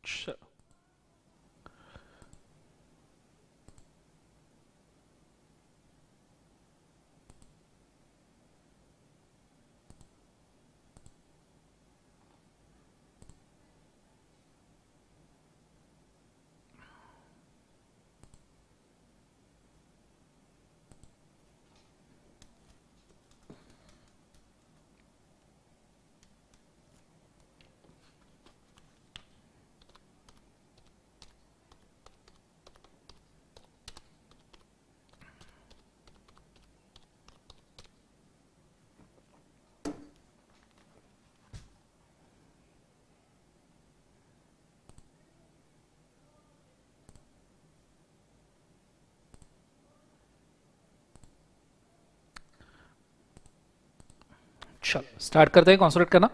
Sure. चलो start करते हैं कॉन्सेंट्रेट करना।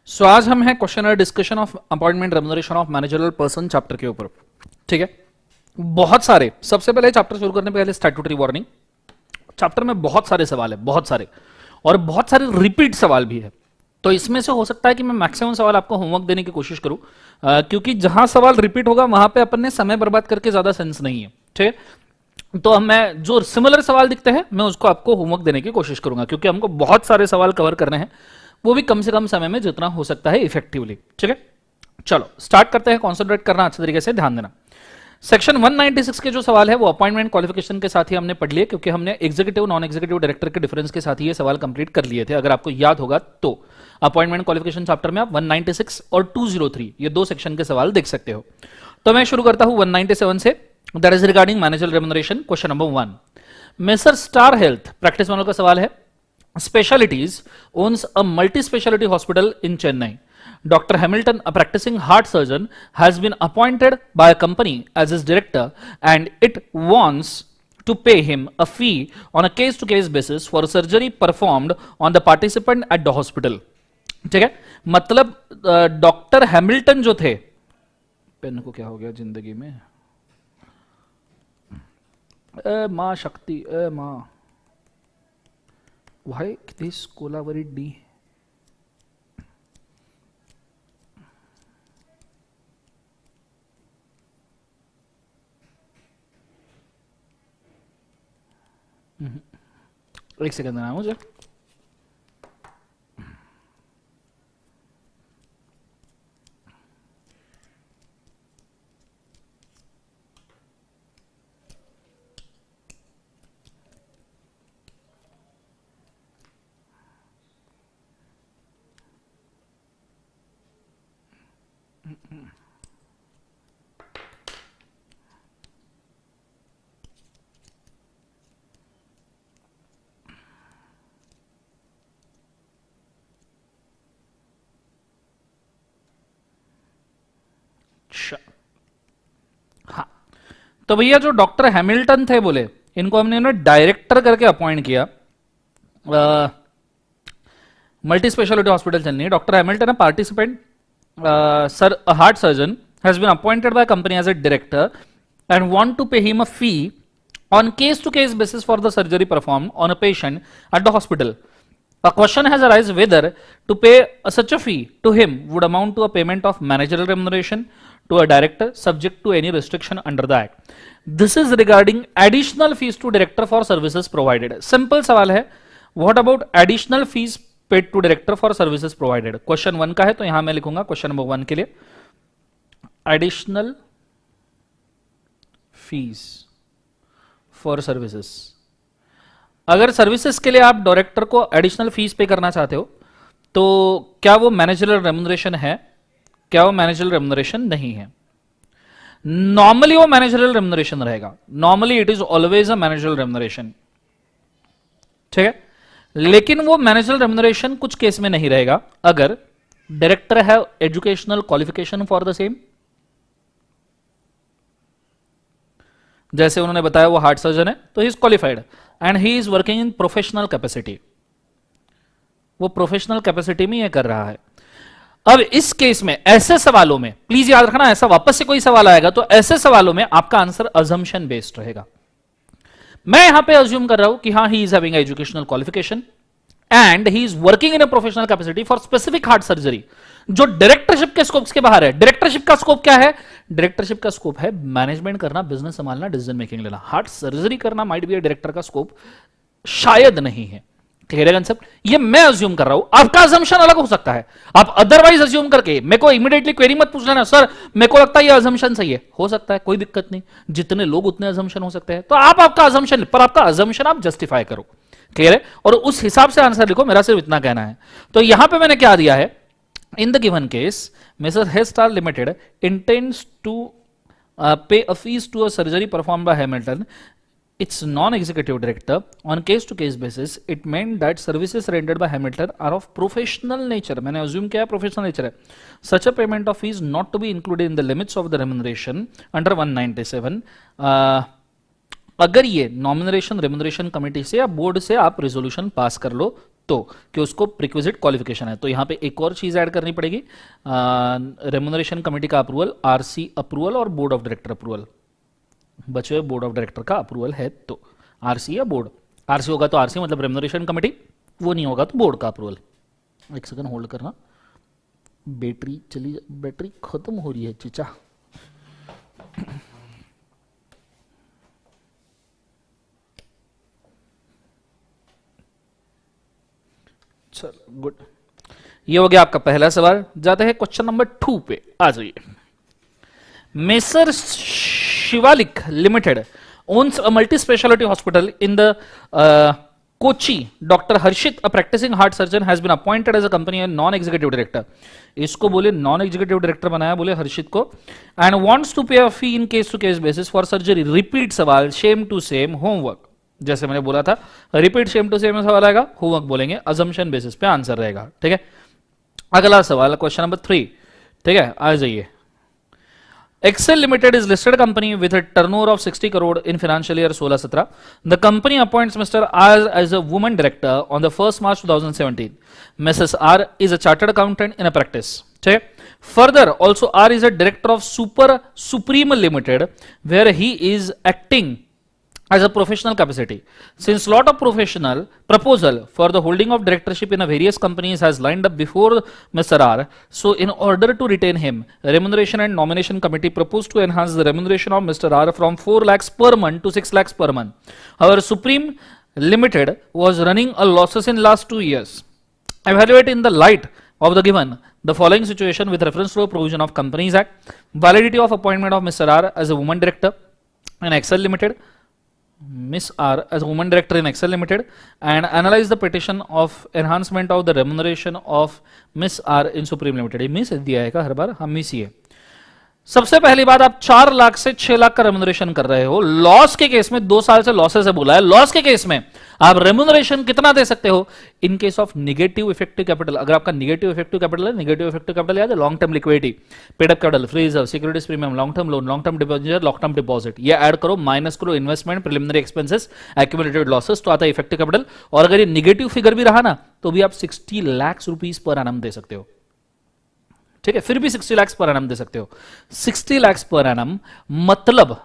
सो आज हम हैं question discussion of appointment remuneration of managerial person chapter के ऊपर। ठीक है, बहुत सारे, सबसे पहले चैप्टर शुरू करने पहले स्टैट्यूटरी वार्निंग। चैप्टर में बहुत सारे सवाल है, बहुत सारे, और बहुत सारे रिपीट सवाल भी है। तो इसमें से हो सकता है कि मैं मैक्सिमम सवाल आपको होमवर्क देने की कोशिश करूं, क्योंकि जहां सवाल रिपीट होगा वहां पे अपन ने समय बर्बाद करके ज्यादा सेंस नहीं है। ठीक है, तो मैं जो सिमिलर सवाल दिखते हैं मैं उसको आपको होमवर्क देने की कोशिश करूंगा, क्योंकि हमको बहुत सारे सवाल कवर करने हैं, वो भी कम से कम समय में जितना हो सकता है इफेक्टिवली। ठीक है, चलो स्टार्ट करते हैं। कॉन्सेंट्रेट करना, अच्छे तरीके से ध्यान देना। सेक्शन 196 के जो सवाल है वो अपॉइंटमेंट क्वालिफिकेशन के साथ ही हमने पढ़ लिए, क्योंकि हमने एग्जीक्यूटिव नॉन एग्जीक्यूटिव डायरेक्टर के डिफरेंस के साथ ही ये सवाल कंप्लीट कर लिए थे। अगर आपको याद होगा तो अपॉइंटमेंट क्वालिफिकेशन चैप्टर में आप 196 और 203 ये दो सेक्शन के सवाल देख सकते हो। तो मैं शुरू करता हूं 197 से, that is regarding manager remuneration. Question number 1, messrs Star Health practice manual का सवाल है। Specialities owns a multi speciality hospital in Chennai. Dr. Hamilton, a practicing heart surgeon, has been appointed by a company as his director, and it wants to pay him a fee on a case-to-case basis for surgery performed on the participant at the hospital. ठीक है, मतलब doctor Hamilton जो थे, pen को क्या हो गया जिंदगी में, माँ शक्ति, माँ why this कोलावरी डी, एक सेकंड देना मुझे। हाँ, तो भैया जो डॉक्टर हैमिल्टन थे बोले, इनको हमने डायरेक्टर करके अपॉइंट किया multi speciality hospital Chennai. Doctor Hamilton, participant sir heart surgeon, has been appointed by company as a director and want to pay him a fee on case-to-case basis for the surgery performed on a patient at the hospital. A question has arisen whether to pay such a fee to him would amount to a payment of managerial remuneration to a director subject to any restriction under the act. This is regarding additional fees to director for services provided. Simple सवाल है, what about additional fees paid to director for services provided? Question 1 का है, तो यहां मैं लिखूंगा question number 1 के लिए additional फीस फॉर सर्विसेज। अगर सर्विसेज के लिए आप डायरेक्टर को एडिशनल फीस पे करना चाहते हो तो क्या वो मैनेजरल रेम्युनरेशन है? क्या वो मैनेजरल रेम्युनरेशन नहीं है? नॉर्मली वो मैनेजरल रेम्युनरेशन रहेगा, normally it is always a managerial remuneration. ठीक है, लेकिन वो मैनेजरल रेम्युनरेशन कुछ केस में नहीं रहेगा अगर डायरेक्टर है educational qualification for the same. जैसे उन्होंने बताया वो हार्ट सर्जन है तो he is qualified and he is working in professional capacity, वो प्रोफेशनल कैपेसिटी में ये कर रहा है। अब इस केस में ऐसे सवालों में प्लीज याद रखना, ऐसा वापस से कोई सवाल आएगा तो ऐसे सवालों में आपका आंसर अजम्पशन बेस्ड रहेगा। मैं यहां पे अज्यूम कर रहा हूं कि हाँ he is having educational qualification and he is working in a professional capacity for specific heart surgery. जो डायरेक्टरशिप के स्कोप के बाहर है। डायरेक्टरशिप का स्कोप क्या है? डायरेक्टरशिप का स्कोप है मैनेजमेंट करना, बिजनेस संभालना, डिसीजन मेकिंग लेना। हार्ट सर्जरी करना माइट बी डायरेक्टर का स्कोप शायद नहीं है। क्लियर है कंसेप्ट? ये मैं अज्यूम कर रहा हूं, आपका अजम्पशन अलग हो सकता है। आप अदरवाइज अज्यूम करके मेरे को इमीडिएटली क्वेरी मत पूछ लेना, सर मेरे को लगता है ये अजम्पशन सही है। हो सकता है, कोई दिक्कत नहीं, जितने लोग उतने अजम्पशन हो सकते हैं। तो आप आपका अजम्पशन, पर आपका अजम्पशन आप जस्टिफाई करो। क्लियर है? और उस हिसाब से आंसर लिखो, मेरा सिर्फ इतना कहना है। तो यहां पे मैंने क्या दिया है, in the given case mister Hestar limited intends to pay a fees to a surgery performed by Hamilton, its non-executive director, on case-to-case basis. It meant that services rendered by Hamilton are of professional nature. मैंने assume किया है professional nature है. Such a payment of fees not to be included in the limits of the remuneration under 197. अगर ये nomination remuneration committee से या board से आप रेजोल्यूशन पास कर लो तो कि उसको प्रिक्विजिट क्वालिफिकेशन है, तो यहां पे एक और चीज ऐड करनी पड़ेगी, रेमुनरेशन कमेटी का अप्रूवल, आरसी अप्रूवल और बोर्ड ऑफ डायरेक्टर अप्रूवल। बचे हुए बोर्ड ऑफ डायरेक्टर का अप्रूवल है तो आरसी या बोर्ड। आरसी होगा तो आरसी मतलब रेमुनरेशन कमेटी, वो नहीं होगा तो बोर्ड का अप्रूवल। एक सेकंड होल्ड करना, बैटरी खत्म हो रही है चीचा। चलो गुड, ये हो गया आपका पहला सवाल। जाते हैं क्वेश्चन नंबर 2 पे, आ जाइए। Messrs Shivalik limited owns a multi-specialty hospital in the Kochi. Dr. Harshit, a practicing heart surgeon, has been appointed as a company and non-executive director. इसको बोले non-executive director बनाया, बोले हर्षित को, and wants to pay a fee in case-to-case basis for surgery. Repeat सवाल, same to same, homework. जैसे मैंने बोला था, रिपीट सेम टू सेम सवाल आएगा, होमवर्क बोलेंगे, अजम्पशन बेसिस पे आंसर रहेगा। ठीक है, अगला सवाल क्वेश्चन नंबर 3। ठीक है, आ जाइए। Excel Limited is listed company with a turnover of 60 crore in financial year 16-17. The company appoints Mr. R as a woman director on the 1st March 2017. Mrs. R is a chartered accountant in a practice. Okay. Further, also R is a director of Supreme Limited, where he is acting as a professional capacity. Since lot of professional proposal for the holding of directorship in a various companies has lined up before Mr. R, so in order to retain him, remuneration and nomination committee proposed to enhance the remuneration of Mr. R from 4 lakhs per month to 6 lakhs per month. However, Supreme Limited was running a losses in last 2 years. Evaluate in the light of the given the following situation with reference to a provision of Companies Act, validity of appointment of Mr. R as a woman director in Excel Limited, Miss R as a woman director in Excel Limited, and analyze the petition of enhancement of the remuneration of Miss R in Supreme Limited. Miss दिया है हर बार, हम miss ही है। सबसे पहली बात, आप 4 लाख से 6 लाख का रेमुनरेशन कर रहे हो। लॉस के केस में 2 साल से लॉसेस है बोला है, लॉस के केस में आप रेमुनरेशन कितना दे सकते हो? In case of negative effective capital, अगर आपका निगेटिव इफेक्टिव कैपिटल है, निगेटिव इफेक्टिव कैपिटल याद है, long term liquidity, paid up capital, free reserve, securities premium, long term loan, long term deposit, long term deposit, ये add करो, minus करो investment, preliminary expenses, accumulated losses, तो आता है effective capital. और अगर ये निगेटिव फिगर भी रहा ना तो भी आप 60 लाख रुपीज पर एनम दे सकते हो। ठीक है, फिर भी 60 लाख पर एनम दे सकते हो। 60 लाख पर एनम मतलब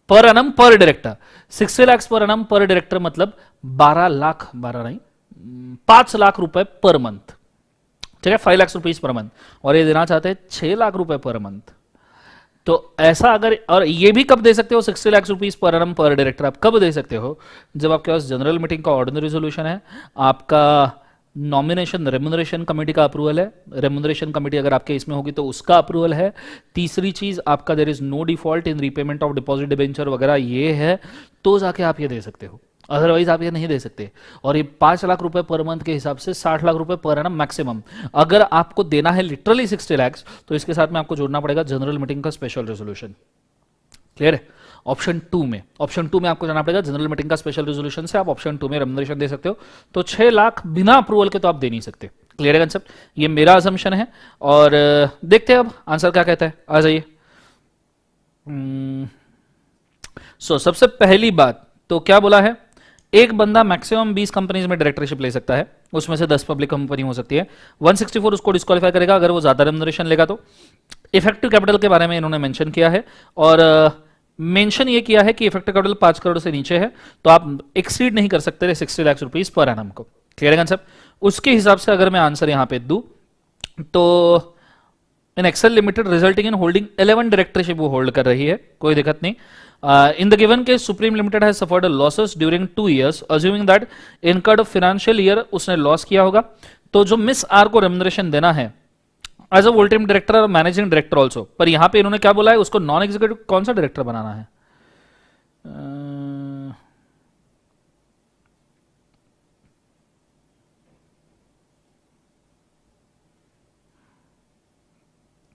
पर एनम पर डायरेक्टर, 60 लाख पर एनम पर डायरेक्टर मतलब 12 लाख, 12 नहीं 5 लाख रुपए पर मंथ। ठीक है, 5 लाख रुपीज पर मंथ, और ये देना चाहते हैं 6 लाख रुपए पर मंथ। तो ऐसा अगर, और ये भी कब दे सकते हो 60 lakh rupees per annum per director, आप कब दे सकते हो? जब आपके पास जनरल मीटिंग का ऑर्डिनरी रेजोल्यूशन है, आपका नॉमिनेशन रेमुनरेशन कमेटी का अप्रूवल है, रेमुनरेशन कमेटी अगर आपके इसमें होगी तो उसका अप्रूवल है। तीसरी चीज आपका there is no default in repayment of deposit debenture वगैरह, ये है तो जाके आप ये दे सकते हो, अदरवाइज आप ये नहीं दे सकते। और ये 5 लाख रुपए पर मंथ के हिसाब से 60 लाख रुपए पर एनम मैक्सिमम। अगर आपको देना है लिटरली 60 लाख तो इसके साथ में आपको जोड़ना पड़ेगा जनरल मीटिंग का स्पेशल रेजोल्यूशन। क्लियर है? ऑप्शन 2 में आपको जाना पड़ेगा जनरल मीटिंग का स्पेशल रेजोल्यूशन से, आप ऑप्शन 2 में रेमुनरेशन दे सकते हो। तो 6 लाख बिना अप्रूवल के तो आप दे नहीं सकते। क्लियर है कंसेप्ट? ये मेरा असम्पशन है, और देखते हैं अब आंसर क्या कहता है। आ जाइए। सबसे पहली बात तो क्या बोला है, एक बंदा मैक्सिमम 20 कंपनीज में डायरेक्टरशिप ले सकता है, उसमें से 10 पब्लिक कंपनी हो सकती है। 164 उसको डिस्क्वालीफाई करेगा अगर वो ज्यादा रेमुनरेशन लेगा तो। इफेक्टिव कैपिटल के बारे में इन्होंने मेंशन किया है, और मेंशन ये किया है कि इफेक्टिव कैपिटल 5 करोड़ से नीचे है तो आप एक्सीड नहीं कर सकते 60 लाख रुपीज पर एनम को। क्लियर है कंसेप्ट? उसके हिसाब से अगर मैं आंसर यहां पे दूं तो in Excel limited resulting in holding 11 directorship वो होल्ड कर रही है, कोई दिक्कत नहीं। In the given case Supreme limited has suffered losses during 2 years, assuming that incurred financial year उसने लॉस किया होगा, तो जो मिस आर को रेम्युनरेशन देना है as a full time director और मैनेजिंग डायरेक्टर ऑल्सो, पर यहां पे इन्होंने क्या बोला है, उसको नॉन एग्जीक्यूटिव कौन सा डायरेक्टर बनाना है?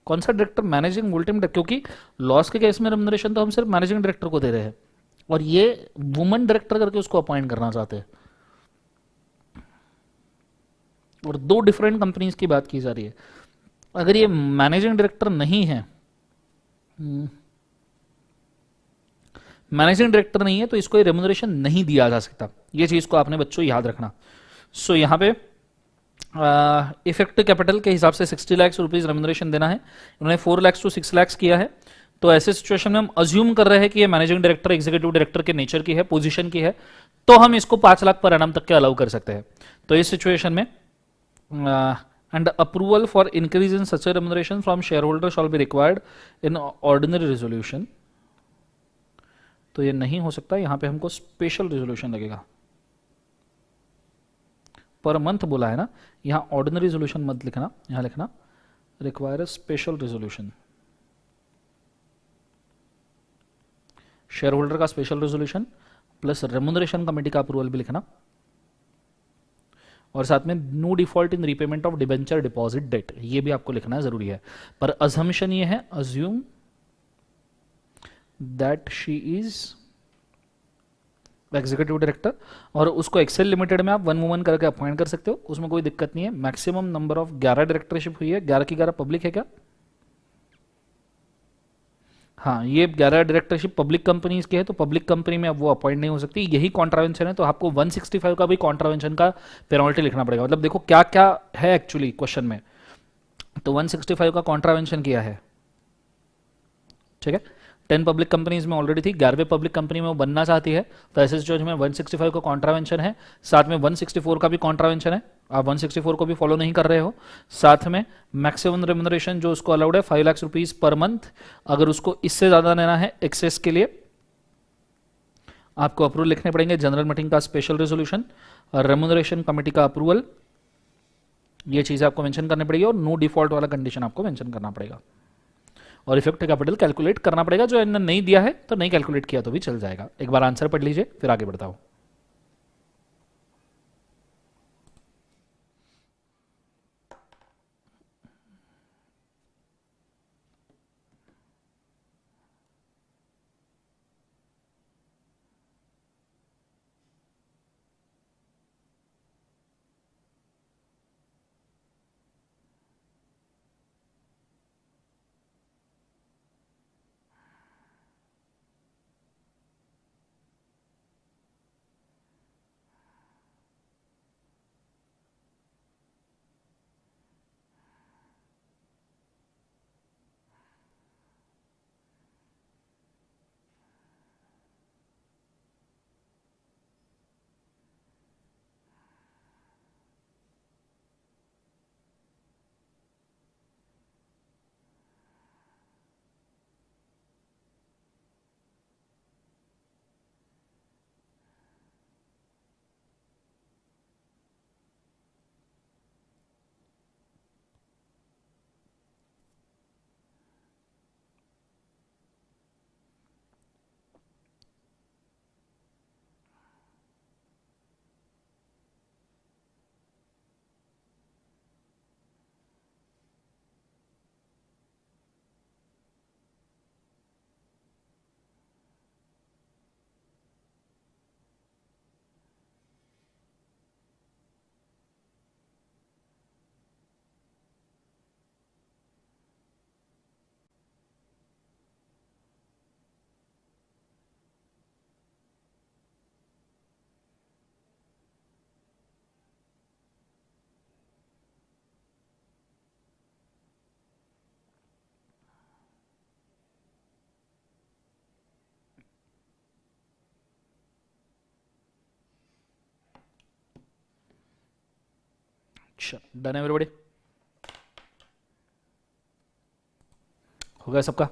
कौन सा डायरेक्टर? मैनेजिंग फुल टाइम, क्योंकि लॉस के केस में रेम्युनरेशन तो हम सिर्फ मैनेजिंग डायरेक्टर को दे रहे हैं, और ये वुमन डायरेक्टर करके उसको अपॉइंट करना चाहते हैं, और दो डिफरेंट कंपनीज की बात की जा रही है। अगर ये मैनेजिंग डायरेक्टर नहीं है, मैनेजिंग डायरेक्टर नहीं है, तो इसको रेम्युनरेशन नहीं दिया जा सकता। ये चीज को आपने बच्चों याद रखना। सो यहाँ पे इफेक्टिव कैपिटल के हिसाब से 60 लाख रुपीज रेम्युनरेशन देना है, इन्होंने 4 लाख टू 6 लाख किया है। तो ऐसे सिचुएशन में हम अज्यूम कर रहे हैं कि ये मैनेजिंग डायरेक्टर एग्जीक्यूटिव डायरेक्टर के नेचर की है, पोजीशन की है, तो हम इसको 5 लाख पर एनम तक के अलाउ कर सकते हैं। तो इस सिचुएशन में and approval for increase in such remuneration from share holder shawl be required in ordinary resolution. तो ये नहीं हो सकता, यहां पे हमको स्पेशल रेजोल्यूशन लगेगा। पर मंथ बोला है ना, यहां ऑर्डिनरी रेजोल्यूशन मत लिखना, यहां लिखना require special resolution. Shareholder का special resolution plus remuneration committee का अप्रूवल भी लिखना, और साथ में no default in repayment of debenture deposit debt, ये भी आपको लिखना जरूरी है। पर अजम्पशन ये है, assume that she is executive director, और उसको एक्सेल लिमिटेड में आप वन वुमन करके अपॉइंट कर सकते हो, उसमें कोई दिक्कत नहीं है। मैक्सिमम नंबर ऑफ 11 डायरेक्टरशिप हुई है, 11 की 11 पब्लिक है क्या? हाँ, ये 11 डायरेक्टरशिप पब्लिक कंपनीज की है, तो पब्लिक कंपनी में अब वो अपॉइंट नहीं हो सकती, यही कॉन्ट्रावेंशन है। तो आपको 165 का भी कॉन्ट्रावेंशन का पेनल्टी लिखना पड़ेगा। मतलब देखो क्या क्या है एक्चुअली क्वेश्चन में, तो 165 का कॉन्ट्रावेंशन किया है, ठीक है। 10 पब्लिक कंपनीज में ऑलरेडी थी, 11वें पब्लिक कंपनी में वो बनना चाहती है, तो ऐसे सिचुएशन में 165 का कॉन्ट्रावेंशन है, साथ में 164 का भी कॉन्ट्रावेंशन है, आप 164 को भी फॉलो नहीं कर रहे हो। साथ में मैक्सिमम रेम्युनरेशन जो उसको अलाउड है 5 लाख रुपीज पर मंथ, अगर उसको इससे ज्यादा लेना है एक्सेस के लिए आपको अप्रूवल लिखने पड़ेंगे, जनरल मीटिंग का स्पेशल रेजोल्यूशन, रेम्युनरेशन कमेटी का अप्रूवल, ये चीजें आपको मेंशन करनी पड़ेगी, और नो डिफॉल्ट वाला कंडीशन आपको मेंशन करना पड़ेगा, और इफेक्टिव कैपिटल कैलकुलेट करना पड़ेगा, जो इन्होंने नहीं दिया है तो नहीं कैलकुलेट किया तो भी चल जाएगा। एक बार आंसर पढ़ लीजिए फिर आगे बढ़ता हूं। Done everybody? गया सबका।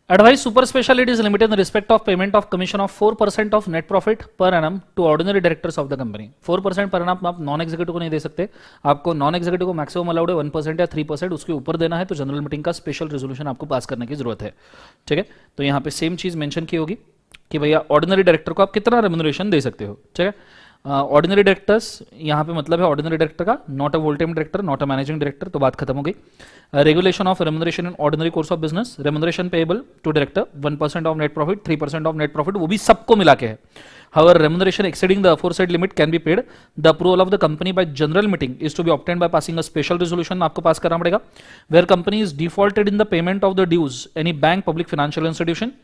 Advice super specialty is limited in respect of payment of commission of 4% of net profit per annum to ordinary directors of the company। 4% पर annum आप नॉन एग्जीक्यूटिव को नहीं दे सकते, आपको नॉन एग्जीक्यूटिव को मैक्सिमम अलाउड है 1% या 3%, उसके ऊपर देना है तो जनरल मीटिंग का स्पेशल रेजोल्यूशन आपको पास करने की जरूरत है। ठीक है, तो यहाँ पे सेम चीज मेंशन की होगी कि भैया ऑर्डिनरी डायरेक्टर को आप कितना रेम्यूनरेशन दे सकते हो। ठीक है, ऑर्डिनरी डायरेक्टर्स यहाँ पे मतलब है ऑर्डिनरी डायरेक्टर का, not a full time director, not a managing director, तो बात खत्म हो गई। Regulation of remuneration in ordinary course of business, remuneration payable to director 1% of net profit, 3% of net profit, वो भी सबको मिला के है। However, remuneration exceeding the aforesaid limit can be paid. The approval of the company by general meeting is to be obtained by passing a special resolution, आपको पास करना पड़ेगा। Where company is defaulted in the payment of the dues, any bank, public financial institution,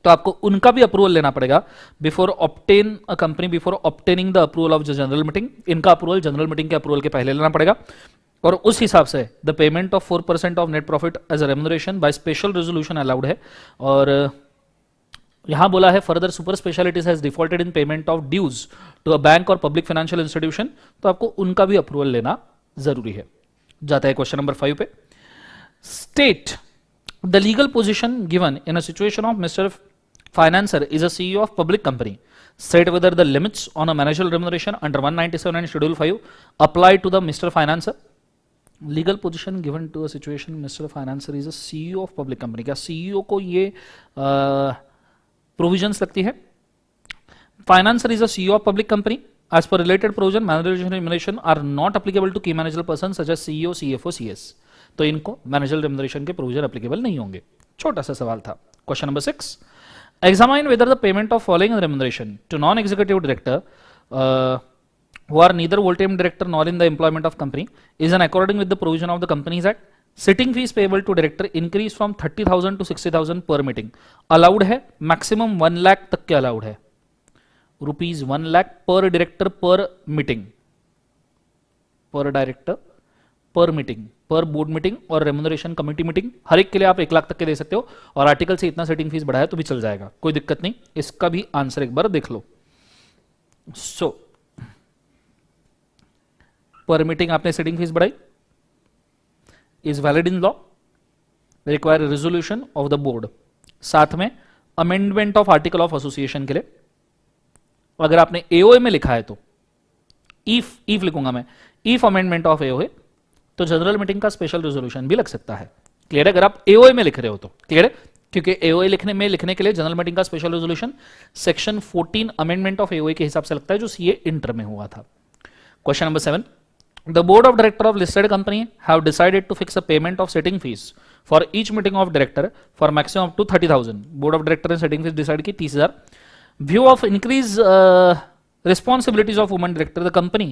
तो आपको उनका भी approval लेना पड़ेगा before obtain a company, before obtaining the approval of general meeting. इनका अप्रूवल जनरल मीटिंग के अप्रूवल के पहले लेना पड़ेगा और उस हिसाब से the payment of 4% of net profit as a remuneration by special resolution allowed है। और यहां बोला है further super specialities has defaulted in payment of dues to a bank और पब्लिक फाइनेंशियल इंस्टीट्यूशन, तो आपको उनका भी अप्रूवल लेना जरूरी है। जाता है क्वेश्चन नंबर 5 पे। State the legal position given in a situation of mister Financer is a CEO of public company. State whether the limits on a managerial remuneration under 197 and Schedule 5 apply to the Mr. Financer. Legal position given to a situation Mr. Financer is a CEO of public company. क्या CEO को ये provisions लगती है? Financer is a CEO of public company. As per related provision, managerial remuneration are not applicable to key managerial persons such as CEO, CFO, CS. तो इनको managerial remuneration के provision applicable नहीं होंगे। छोटा सा सवाल था। Question number 6. Examine whether the payment of following remuneration to non-executive director who are neither full-time director nor in the employment of company is in accordance with the provision of the Companies Act. Sitting fees payable to director increase from 30,000 to 60,000 per meeting. Allowed है, maximum 1 lakh तक के allowed है, rupees 1 lakh per director per meeting, per director पर meeting, पर board meeting और remuneration committee meeting, हर एक के लिए आप 1 लाख तक के दे सकते हो और आर्टिकल से इतना सेटिंग फीस बढ़ाया तो भी चल जाएगा, कोई दिक्कत नहीं। इसका भी आंसर एक बार देख लो। सो पर मीटिंग आपने सेटिंग फीस बढ़ाई, is valid in law, require resolution of the board, साथ में amendment of article of association के लिए। अगर आपने एओए में लिखा है तो इफ लिखूंगा मैं, इफ अमेंडमेंट ऑफ एओए, तो जनरल मीटिंग का स्पेशल रेजोल्यूशन भी लग सकता है। क्लियर है? अगर आप एओए में लिख रहे हो तो क्लियर है, क्योंकि एओए लिखने के लिए जनरल मीटिंग का special resolution section 14 amendment of AOA के हिसाब से लगता है, जो सीए इंटर में हुआ था। Question number 7. The board of director of listed company have decided to fix a payment of setting fees for each meeting of director for maximum up to 30,000। Board of director ने setting fees decide की 30,000। View of increase responsibilities of women director, the company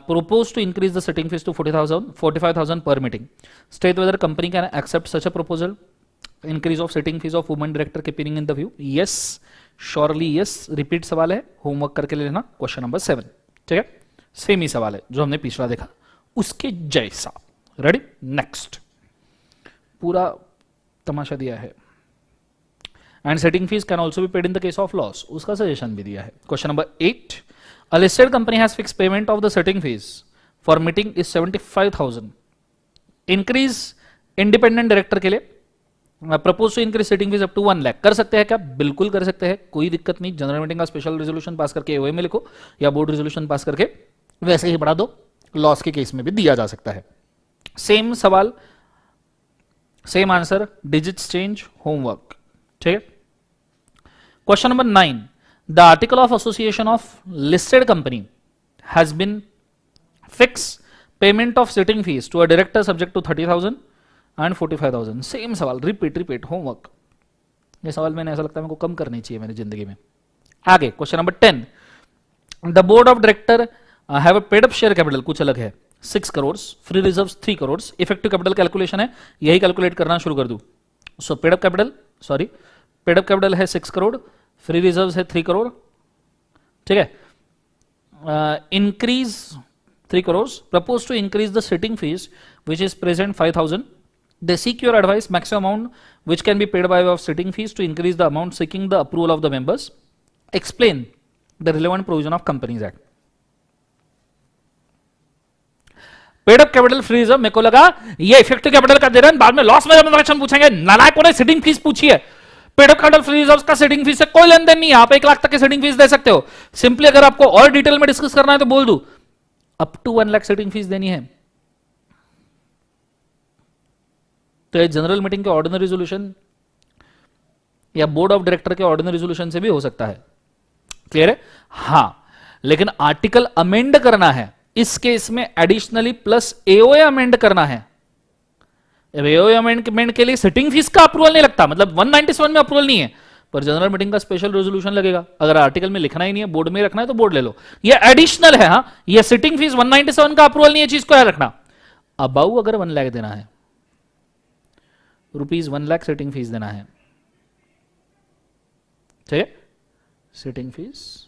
proposed to increase the sitting fees to 45,000 per meeting. State whether company can accept such a proposal. Increase of sitting fees of women director keeping in the view. Yes, surely yes. Repeat सवाल है, homework करके ले लेना। Question number 7, ठीक है, same ही सवाल है जो हमने पिछला देखा उसके जैसा। रेडी? नेक्स्ट, पूरा तमाशा दिया है। And setting fees can also be paid in the case of loss, उसका सजेशन भी दिया है। Question number 8. A listed company has fixed payment of the setting fees for meeting is 75,000. Increase independent director के लिए propose to increase setting fees up to 1 lakh. कर सकते हैं क्या? बिल्कुल कर सकते हैं, कोई दिक्कत नहीं। जनरल मीटिंग का स्पेशल रेजोल्यूशन पास करके एओए में लिखो या बोर्ड रेजोल्यूशन पास करके वैसे ही बढ़ा दो, लॉस के केस में भी दिया जा सकता है। सेम सवाल, same answer, digits change, homework, ठीक है। Question number 9. The article of association of listed company has been fixed payment of sitting fees to a director subject to 30,000 and 45,000. Same सवाल, repeat homework। ये सवाल मैंने ऐसा लगता है मेरे को कम करनी चाहिए मेरी जिंदगी में। आगे question number 10. The board of director have a paid up share capital, कुछ अलग है, 6 crores, free reserves 3 crores, effective capital calculation है, यही कैलकुलेट करना शुरू कर दूं। सो पेड अप कैपिटल है 6 करोड़, फ्री रिजर्व है 3 करोड़, ठीक है। Increase 3 crore, propose to increase the sitting fees which is present 5,000। They seek your advice maximum amount which can be paid by way of sitting fees to increase the amount seeking the approval of the members. Explain the relevant provision of companies act. Paid up capital free reserve, मेरे को लगा ये effective capital का दे रहे हैं, बाद में loss में क्वेश्चन पूछेंगे, नालायकों ने सिटिंग फीस पूछी है। Paid up capital free reserve का सिटिंग फीस से कोई लेन देन नहीं है, आप 1 लाख तक की सिटिंग फीस दे सकते हो। सिंपली अगर आपको और डिटेल में डिस्कस करना है तो बोल दू, up to 1 lakh sitting fees देनी है। तो ये जनरल मीटिंग के ऑर्डिनरी रेजोल्यूशन या बोर्ड ऑफ डायरेक्टर के ऑर्डिनरी रेजोल्यूशन से भी हो सकता है। क्लियर है? हां, लेकिन आर्टिकल अमेंड करना है, इस केस में एडिशनली प्लस एओए अमेंड करना है। एओए अमेंडमेंट के लिए सिटिंग फीस का अप्रूवल नहीं लगता, मतलब 197 में अप्रूवल नहीं है, पर जनरल मीटिंग का स्पेशल रेजोल्यूशन लगेगा। अगर आर्टिकल में लिखना ही नहीं है, बोर्ड में रखना है तो बोर्ड ले लो, ये एडिशनल है। हाँ, ये सिटिंग फीस 197 का अप्रूवल नहीं है, चीज को याद रखना। अबाउ अगर 1 लाख देना है, रुपीज 1 लाख सिटिंग फीस देना है, ठीक है, सिटिंग फीस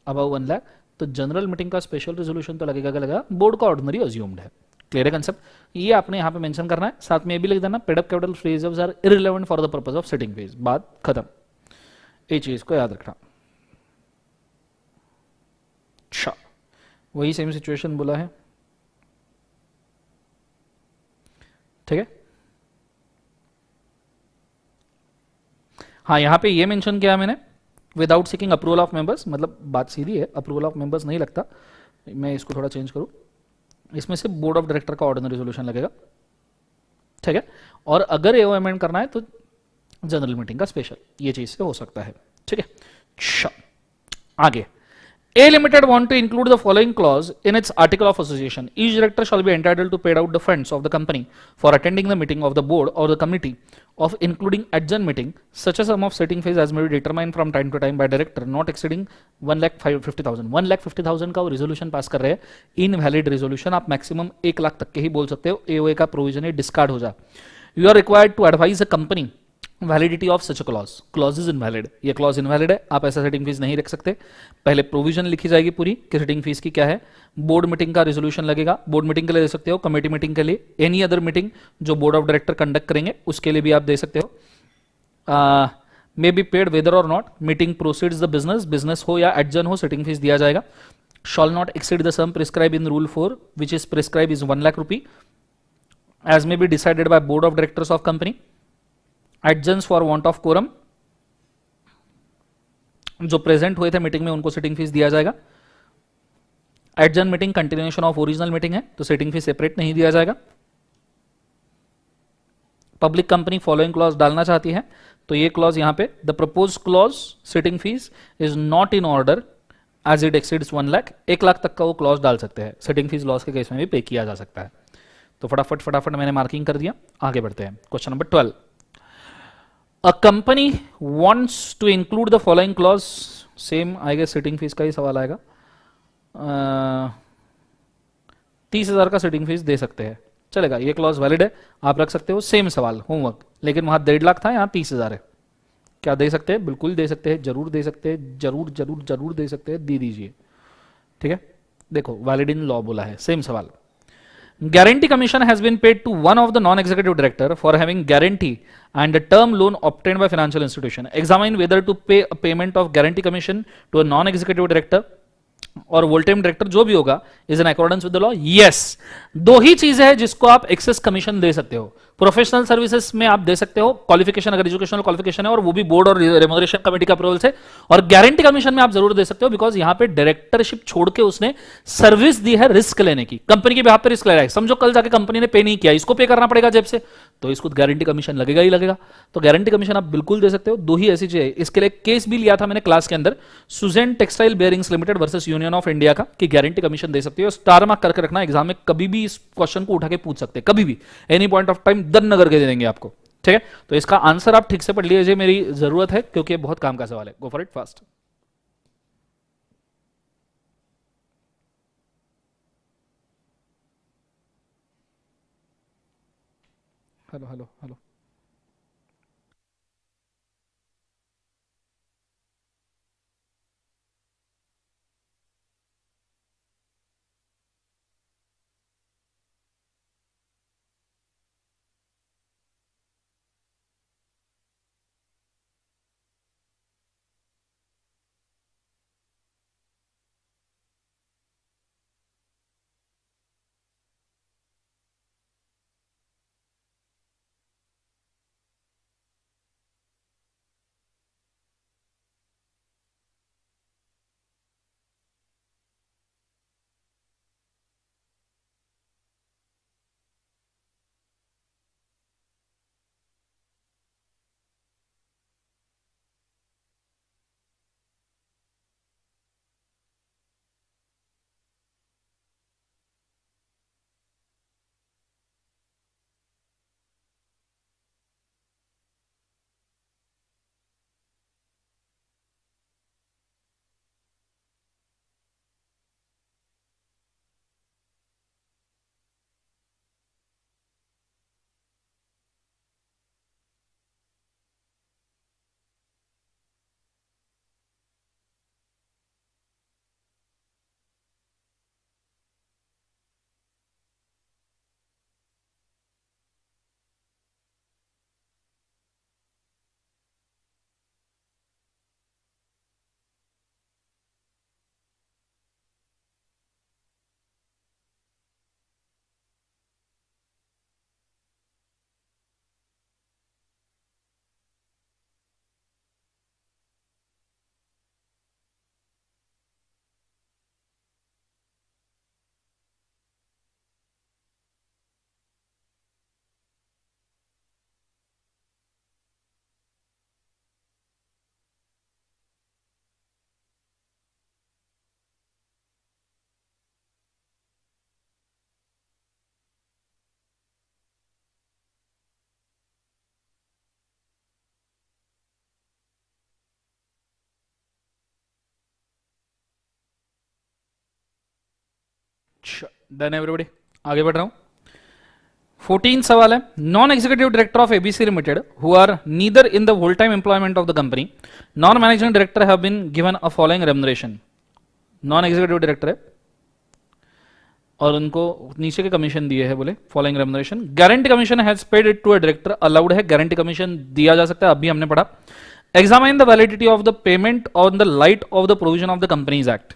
अबाउ 1 लाख, तो जनरल मीटिंग का स्पेशल रेजोल्यूशन तो लगेगा, क्या लगेगा, बोर्ड का ऑर्डिनरी अज्यूम्ड है। क्लियर है कंसेप्ट? ये आपने यहां पे मेंशन करना है, साथ में ये भी लिख देना, paid up capital free reserves are irrelevant for the purpose of sitting fees, बात खत्म। ये चीज को याद रखना। अच्छा, वही सेम सिचुएशन बोला है, ठीक है। हाँ, यहां पे ये मेंशन किया मैंने, without seeking approval of members, मतलब बात सीधी है, अप्रूवल ऑफ मेंबर्स नहीं लगता। मैं इसको थोड़ा चेंज करूं, इसमें से बोर्ड ऑफ डायरेक्टर का ऑर्डिनरी रेजोल्यूशन लगेगा, ठीक है। और अगर एओ अमेंड करना है तो जनरल मीटिंग का स्पेशल, ये चीज से हो सकता है, ठीक है। अच्छा, आगे, A Limited want to include the following clause in its article of association. Each director shall be entitled to pay out the funds of the company for attending the meeting of the board or the committee of including adjourned meeting. Such a sum of sitting fees as may be determined from time to time by director not exceeding 1,50,000. 1,50,000 का वो resolution पास कर रहे हैं, invalid resolution, आप maximum 1 lakh तक के ही बोल सकते हो, AOA का provision है, discard हो जा। You are required to advise a company validity of such clause, clause is invalid, ये क्लॉज इनवैलिड है, आप ऐसा सेटिंग फीस नहीं रख सकते। पहले प्रोविजन लिखी जाएगी पूरी कि सेटिंग फीस की क्या है, बोर्ड मीटिंग का रेजोल्यूशन लगेगा, बोर्ड मीटिंग के लिए दे सकते हो, कमेटी मीटिंग के लिए, एनी अदर मीटिंग जो बोर्ड ऑफ डायरेक्टर कंडक्ट करेंगे उसके लिए भी आप दे सकते हो। May be paid whether or not meeting proceeds the business, business हो या एडजन हो, सेटिंग फीस दिया जाएगा। Shall not exceed the sum prescribe in rule 4 which is prescribe is 1 lakh rupee as may be decided by board of directors of company. Adjourns for want of quorum, जो present हुए थे meeting में उनको sitting fees दिया जाएगा। Adjourn meeting continuation of original meeting है तो sitting fees separate नहीं दिया जाएगा। पब्लिक कंपनी फॉलोइंग क्लॉज डालना चाहती है तो ये क्लॉज यहां पे, the propose clause sitting fees is not in order as it exceeds 1 lakh, 1 lakh तक का वो क्लॉज डाल सकते हैं, सिटिंग फीस लॉस के केस में भी पे किया जा सकता है। तो फटाफट मैंने मार्किंग कर दिया, आगे बढ़ते हैं। Question number 12, A company wants to include the following clause, same आएगा, सिटिंग फीस का ही सवाल आएगा। 30,000 का सिटिंग फीस दे सकते हैं, चलेगा, ये क्लॉज वैलिड है, आप रख सकते हो। सेम सवाल होमवर्क, लेकिन वहां 1.5 लाख था, यहाँ 30,000 है, क्या दे सकते हैं? बिल्कुल दे सकते हैं, जरूर दे सकते हैं, जरूर दे सकते हैं, दे दीजिए, ठीक है। देखो वैलिड इन लॉ बोला है, सेम सवाल। Guarantee commission has been paid to one of the non-executive director for having guarantee and a term loan obtained by financial institution. Examine whether to pay a payment of guarantee commission to a non-executive director और वोल time director जो भी होगा is in accordance with the law. Yes, दो ही चीजें हैं जिसको आप access commission दे सकते हो, प्रोफेशनल सर्विसेज में आप दे सकते हो, क्वालिफिकेशन अगर एजुकेशनल क्वालिफिकेशन है और वो भी बोर्ड और रेमोनरेशन कमेटी का अप्रूवल से, और गारंटी कमीशन में आप जरूर दे सकते हो बिकॉज यहां पे डायरेक्टरशिप छोड़ के उसने सर्विस दी है रिस्क लेने की, कंपनी के बिहाफ पे रिस्क ले रहा है। समझो कल जाके कंपनी ने पे नहीं किया, इसको पे करना पड़ेगा जेब से, तो इसको गारंटी कमीशन लगेगा ही लगेगा। तो गारंटी कमीशन आप बिल्कुल दे सकते हो। दो ही ऐसी चीजें, इसके लिए केस भी लिया था मैंने क्लास के अंदर, सुजेन textile bearings limited versus union of India का, कि गारंटी कमीशन दे सकती है। स्टार मार्क करके रखना, एग्जाम में कभी भी इस क्वेश्चन को उठा के पूछ सकते हैं, कभी भी, एनी पॉइंट ऑफ टाइम दन नगर के दे देंगे आपको, ठीक है। तो इसका आंसर आप ठीक से पढ़ लीजिए, मेरी जरूरत है क्योंकि बहुत काम का सवाल है। Go for it fast. Hello hello hello. Done everybody, आगे बढ़ रहा हूं। 14 सवाल है, non executive director of ABC limited who are neither in the whole time employment of the company, non managing director have been given a following remuneration. Non executive director है और उनको नीचे के कमीशन दिए हैं, बोले following remuneration. Guarantee commission has paid it to a director, allowed है, guarantee commission दिया जा सकता है, अभी हमने पढ़ा। Examine the validity of the payment on the light of the provision of the companies act.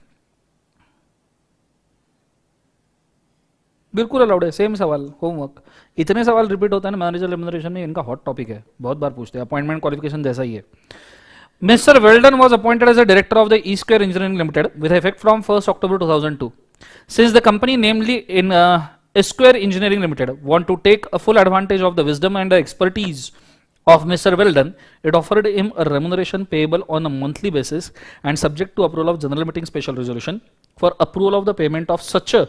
बिल्कुल अलाउड है, सेम सवाल, होमवर्क। इतने सवाल रिपीट होता है ना मैनेजर रेम्युनरेशन में, इनका हॉट टॉपिक है, बहुत बार पूछते हैं, अपॉइंटमेंट क्वालिफिकेशन जैसा ही है। Mister Weldon was appointed as a director of the E Square Engineering Limited with effect from 1st October 2002. Since the company, namely in E Square Engineering Limited, want to take a full advantage of the wisdom and the expertise of Mr. Weldon, it offered him a remuneration payable on a monthly basis and subject to approval of general meeting special resolution for approval of the payment of such a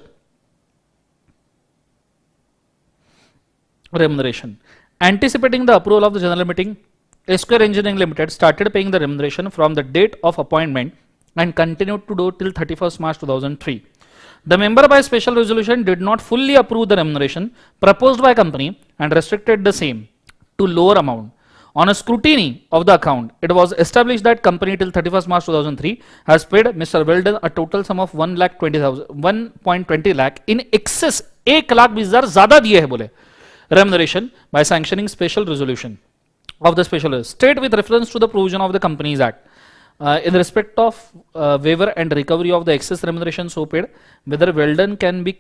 remuneration. Anticipating the approval of the general meeting, Square Engineering Limited started paying the remuneration from the date of appointment and continued to do till 31st March 2003. The member by special resolution did not fully approve the remuneration proposed by company and restricted the same to lower amount. On a scrutiny of the account, it was established that company till 31st March 2003 has paid Mr. Weldon a total sum of 1,20,000 lakh in excess, 1,20,000 ज्यादा दिए है बोले, remuneration by sanctioning special resolution of the special state with reference to the provision of the Companies Act in respect of waiver and recovery of the excess remuneration so paid, whether Weldon can be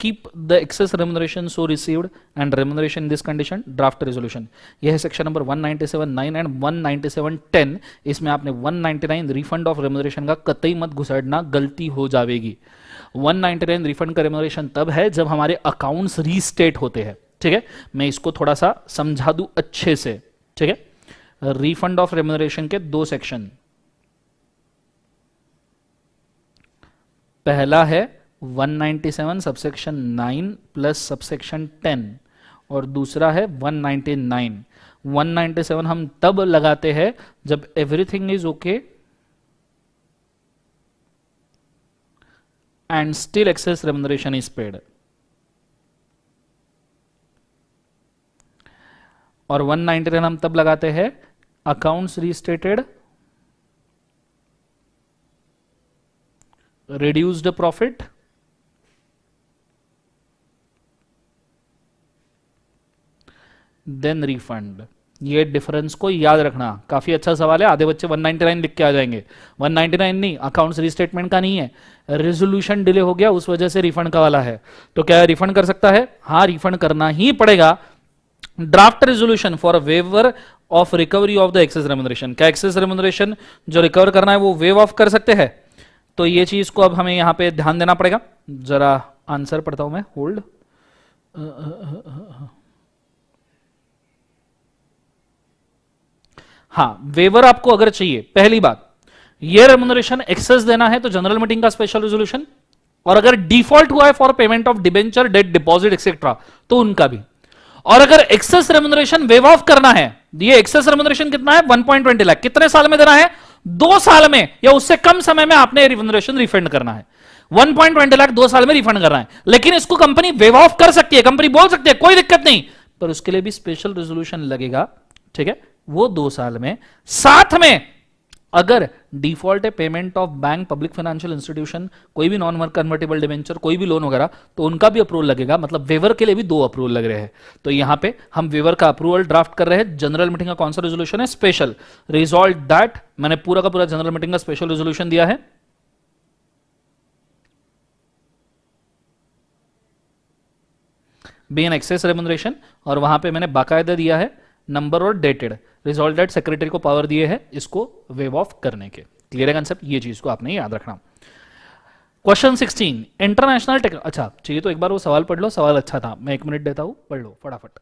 keep the excess remuneration so received and remuneration in this condition, draft resolution. यह है section number 197(9) and 197(10). इसमें आपने 199 refund of remuneration का कतई मत घुसाड़ना, गलती हो जाएगी। 199 रिफंड का रेमुनरेशन तब है जब हमारे अकाउंट्स रीस्टेट होते हैं, ठीक है। मैं इसको थोड़ा सा समझा दूं अच्छे से, ठीक है। रिफंड ऑफ रेम्यूनरेशन के दो सेक्शन, पहला है 197 सबसेक्शन 9 प्लस सबसेक्शन 10 और दूसरा है 199। 197 हम तब लगाते हैं जब everything is okay and still excess remuneration is paid, और 199 हम तब लगाते हैं accounts restated, reduced profit, then refund. ये डिफरेंस को याद रखना, काफी अच्छा सवाल है। आधे बच्चे 199 लिख के आ जाएंगे, 199 नहीं, अकाउंट्स रीस्टेटमेंट का नहीं है, रेजोल्यूशन डिले हो गया उस वजह से रिफंड का वाला है। तो क्या रिफंड कर सकता है? हाँ, रिफंड करना ही पड़ेगा। Draft resolution for waiver of recovery of the excess remuneration, क्या एक्सेस रेम्यूनरेशन जो रिकवर करना है वो वेव ऑफ कर सकते हैं? तो ये चीज को अब हमें यहां पे ध्यान देना पड़ेगा। जरा आंसर पढ़ता हूं मैं, होल्ड। हाँ, वेवर आपको अगर चाहिए, पहली बात ये रेम्यूनरेशन एक्सेस देना है तो जनरल मीटिंग का स्पेशल रेजोल्यूशन, और अगर डिफॉल्ट हुआ है for payment of debenture, debt, deposit etcetera तो उनका भी। और अगर एक्सेस रेम्यूनरेशन वेव ऑफ करना है, ये एक्सेस रेम्यूनरेशन कितना है? 1.20 लाख। कितने साल में देना है? 2 साल में या उससे कम समय में आपने रेम्यूनरेशन रिफंड करना है। 1.20 लाख 2 साल में रिफंड करना है, लेकिन इसको कंपनी वेव ऑफ कर सकती है, कंपनी बोल सकती है कोई दिक्कत नहीं, पर उसके लिए भी स्पेशल रेजोल्यूशन लगेगा, ठीक है, वो 2 साल में। साथ में अगर डिफॉल्ट है payment of bank, public financial institution, कोई भी नॉन कन्वर्टेबल डिवेंचर, कोई भी लोन वगैरह, तो उनका भी अप्रूवल लगेगा। मतलब वेवर के लिए भी 2 अप्रूवल लग रहे हैं। तो यहां पे हम वेवर का अप्रूवल ड्राफ्ट कर रहे हैं। जनरल मीटिंग का कौन सा रेजोल्यूशन है? स्पेशल। रिजॉल्व दैट, मैंने पूरा का पूरा जनरल मीटिंग का स्पेशल रेजोल्यूशन दिया है। बी एन एक्सेस रेम्यूनरेशन, और वहां पे मैंने बाकायदा दिया है नंबर और डेटेड। रिजॉल्व दैट, सेक्रेटरी को पावर दिए हैं इसको वेव ऑफ करने के। क्लियर है कंसेप्ट? ये चीज को आपने याद रखना। क्वेश्चन 16, इंटरनेशनल टेक, अच्छा चाहिए तो एक बार वो सवाल पढ़ लो, सवाल अच्छा था, मैं 1 मिनट देता हूं, पढ़ लो फटाफट।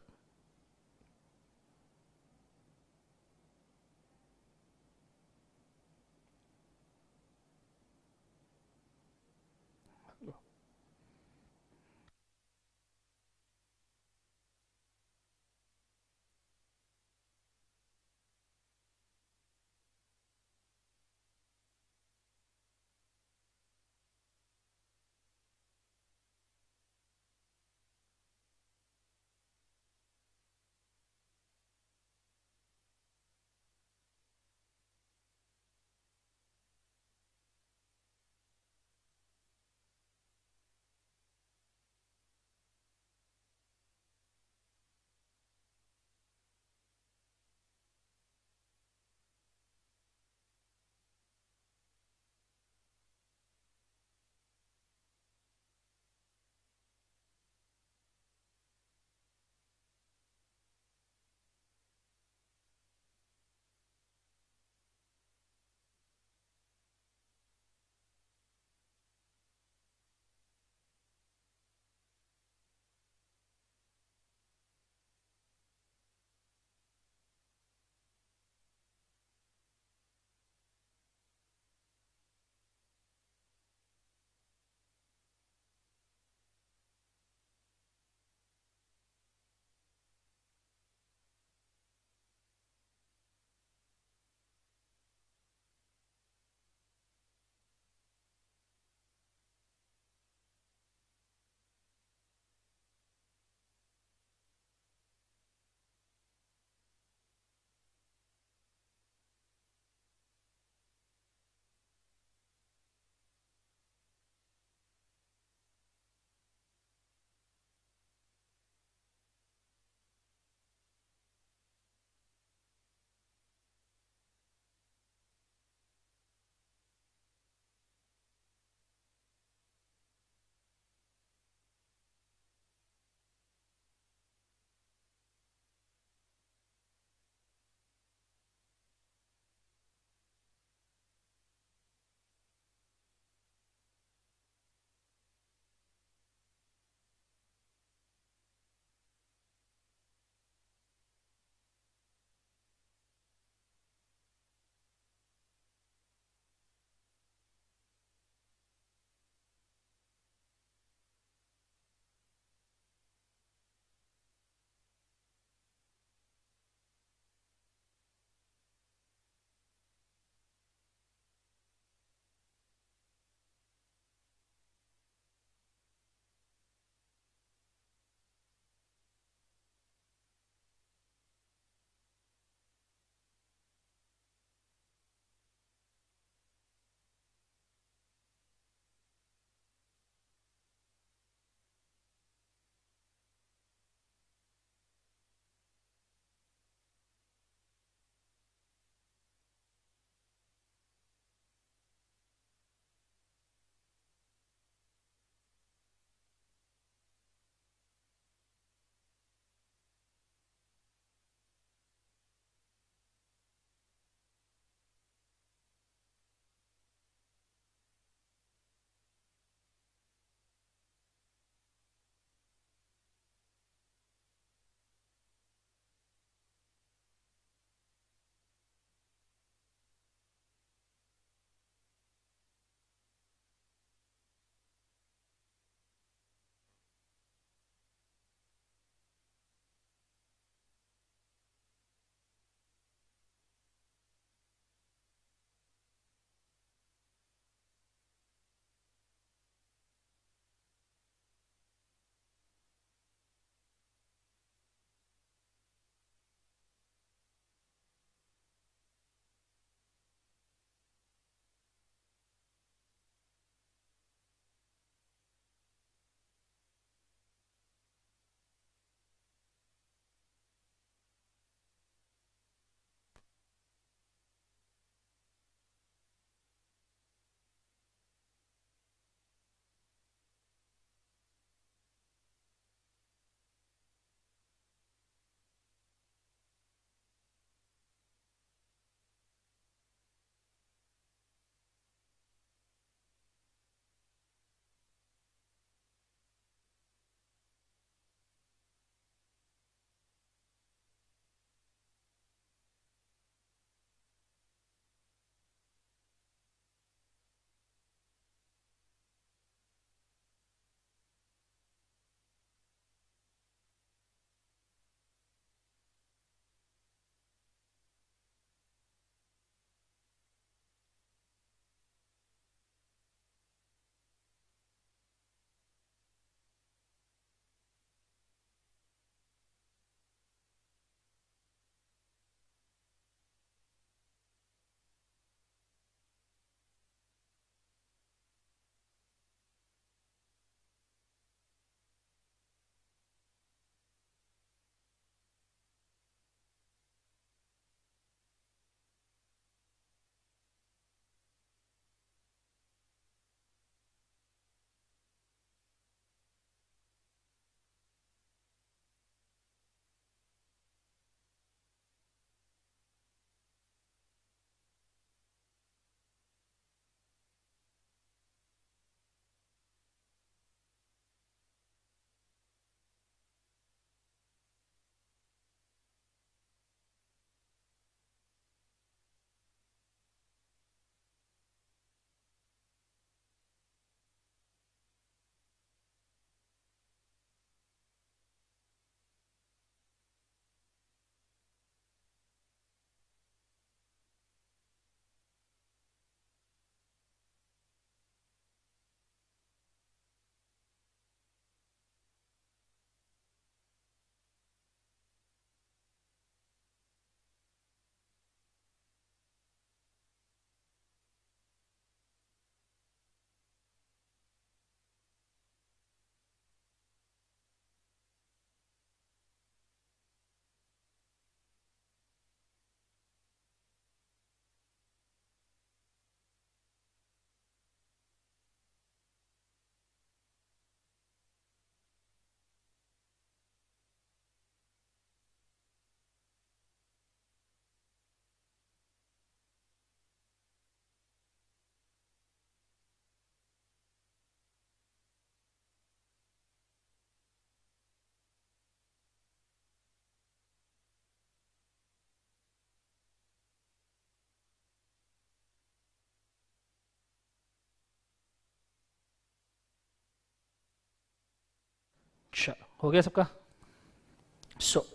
चलो हो गया सबका।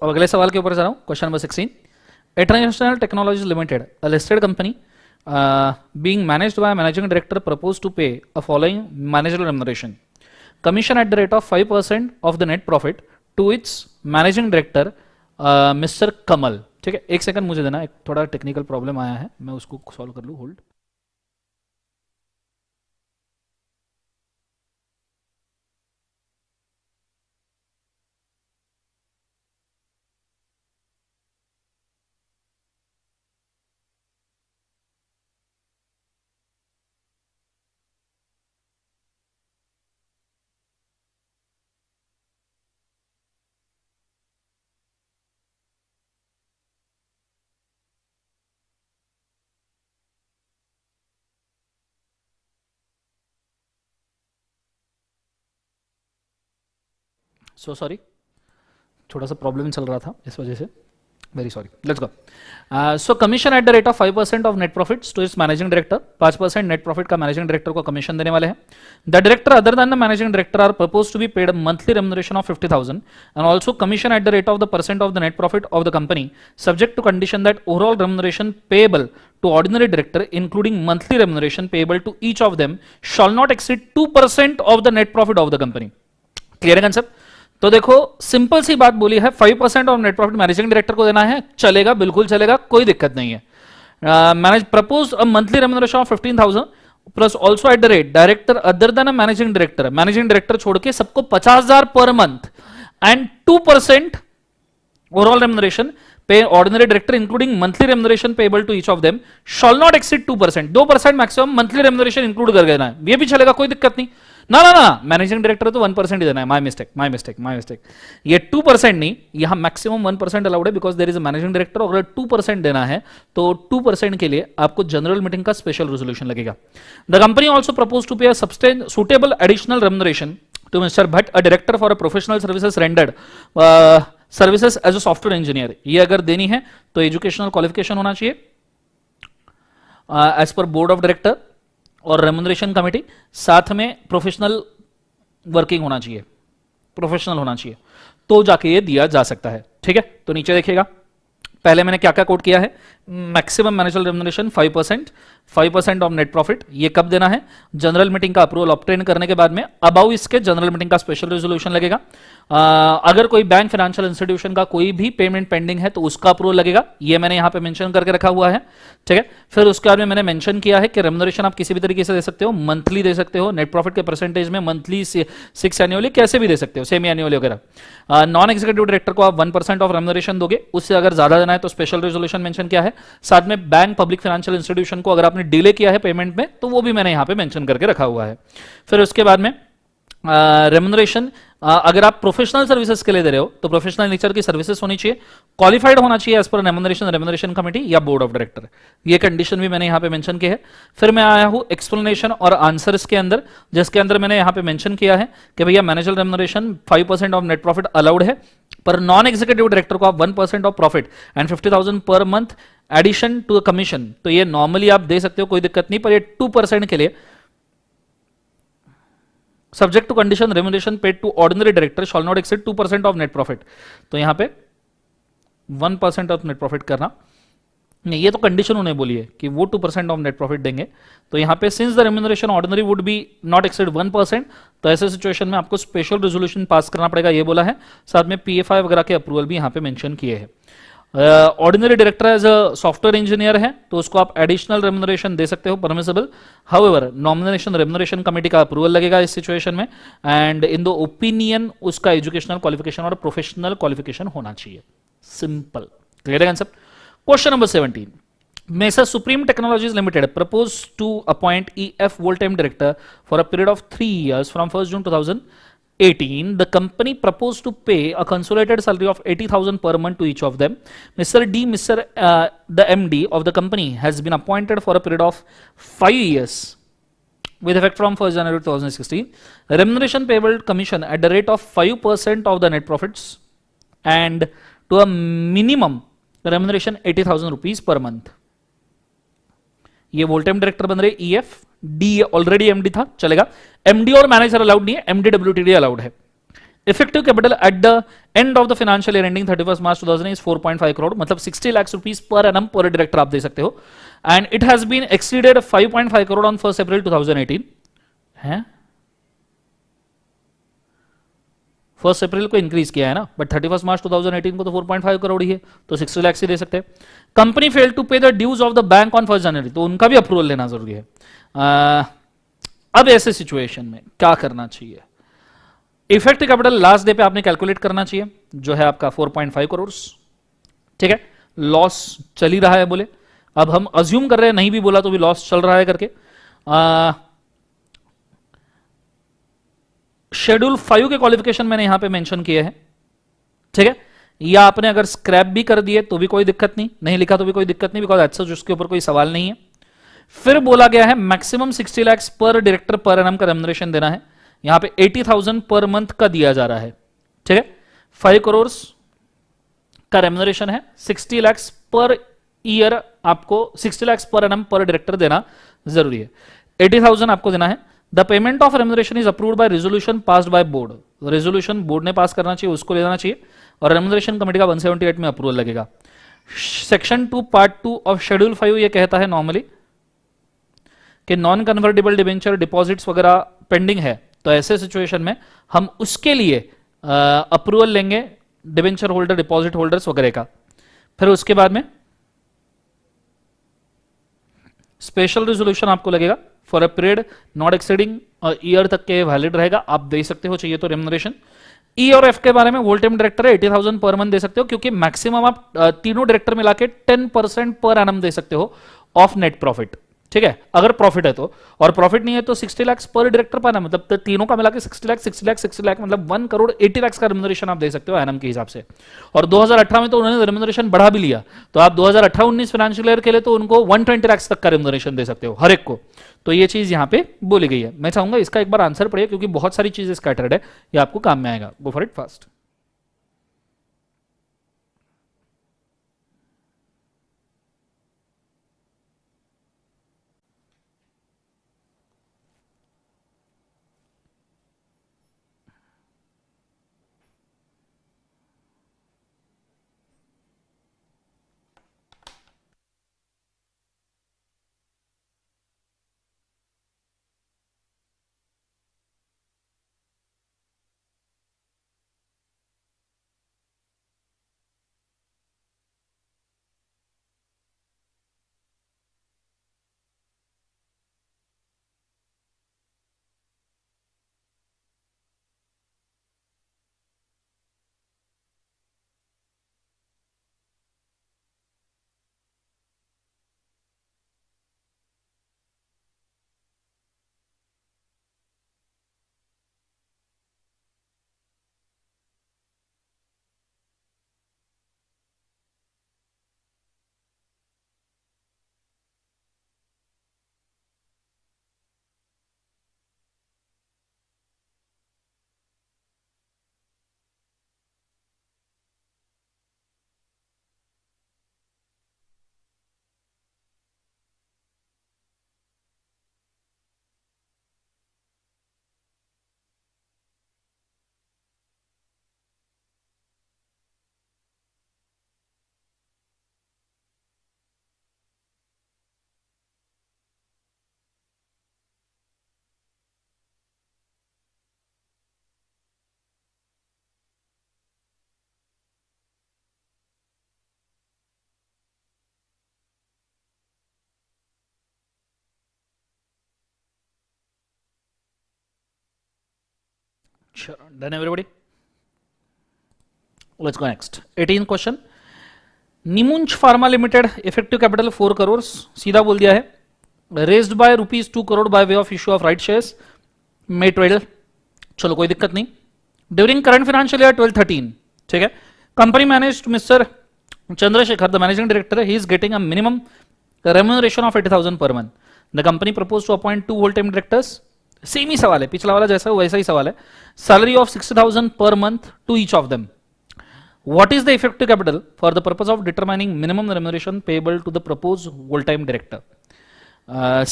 अब अगले सवाल के ऊपर जा रहा हूं, question number 16। International technologies limited, a listed company being managed by a managing director, proposed to pay a following managerial remuneration: commission at the rate of 5% of the net profit to its managing director, mister Kamal. ठीक है, एक second मुझे देना, एक थोड़ा technical problem आया है, मैं उसको सॉल्व कर लूँ। होल्ड। सो सॉरी, थोड़ा सा प्रॉब्लम चल रहा था इस वजह से, very sorry. Let's go. So commission at the rate of 5% of net profits to its managing director. 5% net profit का मैनेजिंग डायरेक्टर को कमीशन देने वाले हैं। The director other than the managing director are propose to be paid monthly remuneration of 50,000 and also commission at the rate of the percent of the net profit of the company, subject to condition that overall remuneration payable to ordinary director including monthly remuneration payable to each of them shall not exceed 2% of the net profit of the company। Clear है concept? तो देखो simple सी बात बोली है, 5% of net profit managing director को देना है, चलेगा, बिल्कुल चलेगा, कोई दिक्कत नहीं है। Manage propose a monthly remuneration of 15,000 plus also at the rate director other than a managing director, managing director छोड़ के सबको 50,000 per month and 2% overall remuneration पे ordinary director including monthly remuneration payable to each of them shall not exceed 2%। 2% maximum monthly remuneration include कर देना है, ये भी चलेगा, कोई दिक्कत नहीं। ना ना ना, मैनेजिंग डायरेक्टर तो 1% ही देना है, my mistake my mistake my mistake, ये 2% नहीं, यहां मैक्सिमम 1% अलाउड है because there is a managing director. अगर 2% देना है तो 2% के लिए आपको जनरल मीटिंग का स्पेशल रेजोल्यूशन लगेगा। The company also propose to pay a suitable additional remuneration to mister Bhatt, a director for a professional services rendered services as a software engineer. ये अगर देनी है तो एजुकेशनल क्वालिफिकेशन होना चाहिए as per board of director और remuneration committee, साथ में प्रोफेशनल वर्किंग होना चाहिए, प्रोफेशनल होना चाहिए, तो जाके ये दिया जा सकता है। ठीक है, तो नीचे देखिएगा, पहले मैंने क्या क्या कोट किया है, maximum managerial remuneration 5% of net profit, ये कब देना है, जनरल मीटिंग का अप्रूवल ऑब्टेन करने के बाद में, अबाउ इसके जनरल मीटिंग का स्पेशल रेजोल्यूशन लगेगा। अगर कोई बैंक फाइनेंशियल इंस्टीट्यूशन का कोई भी पेमेंट पेंडिंग है तो उसका अप्रूवल लगेगा, ये मैंने यहां पे मेंशन करके रखा हुआ है। ठीक है, फिर उसके बाद में मैंने मेंशन किया है कि रेम्युनरेशन आप किसी भी तरीके से दे सकते हो, मंथली दे सकते हो, नेट प्रॉफिट के परसेंटेज में, मंथली 6 एनुअली, कैसे भी दे सकते हो, सेमी एनुअली वगैरह। नॉन एग्जीक्यूटिव डायरेक्टर को आप 1% ऑफ रेम्युनरेशन दोगे, उससे अगर ज्यादा देना है तो स्पेशल रेजोल्यूशन मेंशन किया है। साथ में बैंक पब्लिक फाइनेंशियल इंस्टीट्यूशन को अगर आपने डिले किया है पेमेंट में तो वो भी मैंने यहां पे मेंशन करके रखा हुआ है। फिर उसके बाद में रेम्युनरेशन अगर आप प्रोफेशनल सर्विसेज के लिए दे रहे हो तो प्रोफेशनल नेचर की सर्विसेज होनी चाहिए, क्वालिफाइड होना चाहिए एज पर रेम्युनरेशन कमेटी या बोर्ड ऑफ डायरेक्टर, ये कंडीशन भी मैंने यहां पे मेंशन की है। फिर मैं आया हूं एक्सप्लेनेशन और आंसर्स के अंदर, जिसके अंदर मैंने यहां पे मेंशन किया है कि भैया manager remuneration 5% of net profit allowed है, पर नॉन एग्जीक्यूटिव डायरेक्टर को आप 1% of profit and 50,000 per month addition to commission, तो ये नॉर्मली आप दे सकते हो, कोई दिक्कत नहीं, पर ये 2% के लिए subject to condition remuneration paid to ordinary director shall not exceed 2% of net profit, तो यहां पे 1% ऑफ नेट प्रॉफिट करना नहीं, ये तो कंडीशन उन्हें बोली है कि वो 2% ऑफ नेट प्रॉफिट देंगे, तो यहां पे since the remuneration ordinary would be not exceed 1%, तो ऐसे सिचुएशन में आपको स्पेशल रेजोल्यूशन पास करना पड़ेगा, ये बोला है। साथ में PFI वगैरह के अप्रूवल भी यहां पे मेंशन किए हैं। Ordinary director as a software engineer है तो उसको आप एडिशनल रेम्युनरेशन दे सकते हो, permissible. However nomination remuneration committee का अप्रूवल लगेगा इस सिचुएशन में, एंड इन द ओपिनियन उसका एजुकेशनल क्वालिफिकेशन और प्रोफेशनल क्वालिफिकेशन होना चाहिए। सिंपल, क्लियर है concept. Question number 17, Mesa Supreme Technologies Limited proposed to appoint EF full-time director for a period of 3 years from 1st June 2018. The company proposed to pay a consolidated salary of 80,000 per month to each of them. The MD of the company has been appointed for a period of 5 years with effect from 1st January 2016. Remuneration payable commission at the rate of 5% of the net profits and to a minimum remuneration 80,000 rupees per month. ये वोल time director बन रहे EF, D already MD था, चलेगा। MD और manager allowed नहीं है, MD WTD allowed है। Effective capital at the end of the financial year ending 31 March 2000 is 4.5 crore, मतलब 60 lakh rupees per annum per director आप दे सकते हो, and it has been exceeded 5.5 crore on 1 April 2018 है। 1 अप्रैल को इंक्रीज किया है ना, बट 31 मार्च 2018 को तो 4.5 करोड़ ही है, तो 60 लाख ही दे सकते हैं। Company fail to pay the dues of the bank on 1 January, तो उनका भी अप्रूवल लेना जरूरी है। अब ऐसे सिचुएशन में क्या करना चाहिए, इफेक्टिव कैपिटल लास्ट डे पे आपने कैलकुलेट करना चाहिए, जो है आपका 4.5 करोड़, ठीक है। लॉस चल ही रहा है बोले, अब हम अज्यूम कर रहे हैं नहीं भी बोला तो भी लॉस चल रहा है करके। शेड्यूल 5 के क्वालिफिकेशन मैंने यहां पे मेंशन किए हैं, ठीक है। या आपने अगर स्क्रैप भी कर दिए तो भी कोई दिक्कत नहीं, नहीं लिखा तो भी कोई दिक्कत नहीं, बिकॉज एज सच उसके ऊपर कोई सवाल नहीं है। फिर बोला गया है मैक्सिमम 60 लाख पर डायरेक्टर पर एनम का रेम्युनरेशन देना है, यहां पे 80,000 पर मंथ का दिया जा रहा है, ठीक है। 5 करोड़ का रेम्युनरेशन है, 60 लाख पर ईयर आपको 60 लाख पर एनम पर डायरेक्टर देना जरूरी है, 80,000 आपको देना है। The payment of remuneration is approved by resolution passed by board, resolution board ने पास करना चाहिए, उसको लेना चाहिए, और रेम्युनरेशन कमेटी का 178 में अप्रूवल लगेगा। सेक्शन 2 पार्ट 2 ऑफ शेड्यूल 5 ये कहता है नॉर्मली कि नॉन कन्वर्टेबल डिबेंचर डिपॉजिट्स वगैरह पेंडिंग है, तो ऐसे सिचुएशन में हम उसके लिए अप्रूवल लेंगे डिबेंचर होल्डर, डिपॉजिट होल्डर्स वगैरह का। फिर उसके बाद में स्पेशल रेजोल्यूशन आपको लगेगा for a period not exceeding year तक के वैलिड रहेगा, आप दे सकते हो चाहिए तो रेम्युनरेशन। ई और एफ के बारे में वोल टाइम डायरेक्टर है 80,000 पर मंथ दे सकते हो, क्योंकि मैक्सिमम आप तीनों डायरेक्टर मिला के 10% पर एनम दे सकते हो ऑफ नेट प्रॉफिट, ठीक है, अगर प्रॉफिट है तो, और प्रॉफिट नहीं है तो 60 लाख पर डायरेक्टर पाना, मतलब तो तीनों का मिला के 60 लाख 60 लाख 60 लाख, मतलब 1 करोड़ 80 लाख का रेम्युनरेशन आप दे सकते हो एनम के हिसाब से। और 2018 में तो उन्होंने रेम्युनरेशन बढ़ा भी लिया, तो आप 2018-19 फाइनेंशियल ईयर के लिए तो उनको 120 लाख तक का रेम्युनरेशन दे सकते हो हर एक को। तो ये चीज यहां पे बोली गई है। मैं चाहूंगा इसका एक बार आंसर पढ़िए, क्योंकि बहुत सारी चीजें स्कैटर्ड है, ये आपको काम में आएगा। Go for it fast. Done everybody? Let's go next. 18th question. निमुंज pharma limited effective capital 4 crore, सीधा बोल दिया है। Raised by ₹2 crore by way of issue of right shares May 12, चलो कोई दिक्कत नहीं। ड्यूरिंग करंट फाइनेंशियल ईयर 12-13, ठीक है। Company manage mister Chandrashekhar, the managing director, he is getting a minimum remuneration of 80,000 per month. The company propose to appoint 2 whole time directors, same ही सवाल है, पिछला वाला जैसा वैसा ही सवाल है। Salary of 60,000 per month to each of them. What is the effective capital for the purpose of determining minimum remuneration payable to the proposed full-time director?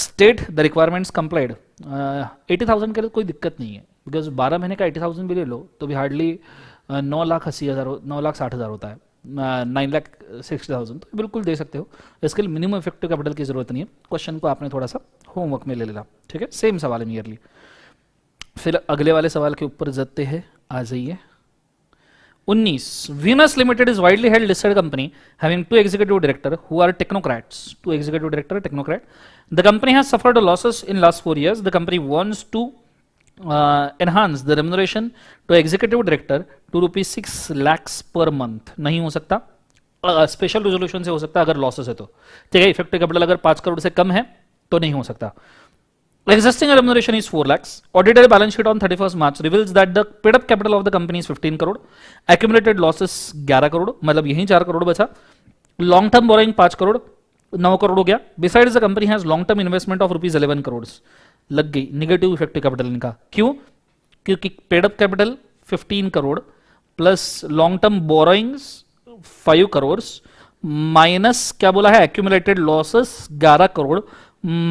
State the requirements complied. 80,000 के लिए कोई दिक्कत नहीं है, बिकॉज 12 महीने का 80,000 भी ले लो तो भी हार्डली 9,80,000 9,60,000 होता है, 9,60,000, तो बिल्कुल दे सकते हो। इसके लिए मिनिमम इफेक्टिव कैपिटल की जरूरत नहीं है। क्वेश्चन को आपने थोड़ा सा होमवर्क में ले लेना, ठीक है, सेम सवाल है नियरली। फिर अगले वाले सवाल के ऊपर जाते हैं, आ जाइए। 19, Venus limited is widely held listed company having two executive director who are technocrats, two executive director technocrat. The company has suffered losses in last 4 years. The company wants to enhance the remuneration to executive director to ₹6 lakhs per month। नहीं हो सकता, special resolution से हो सकता है अगर losses है तो, ठीक है। इफेक्टिव कैपिटल अगर 5 करोड़ से कम है तो नहीं हो सकता। Existing remuneration is 4 lakhs. Audited balance sheet on 31st March reveals that the paid up capital of the company is 15 crore. Accumulated losses 11 crore, मतलब यही 4 करोड़ बचा। Long term borrowing 5 crore, 9 crore हो गया। Besides the company has long term investment of ₹11 crore. लग गई negative effective capital इनका। क्यों? क्योंकि paid up capital 15 crore plus long term borrowings 5 crore minus क्या बोला है, accumulated losses 11 crore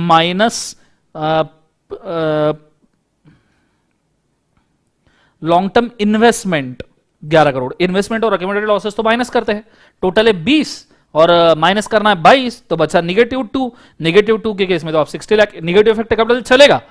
minus long term investment 11 crore. Investment और एक्यूमुलेटेड लॉसेस तो माइनस करते हैं, टोटल है 20 और माइनस करना है 22, तो बचा -2। -2 के केस में तो आप 60 लाख निगेटिव इफेक्टिव कैपिटल चलेगा।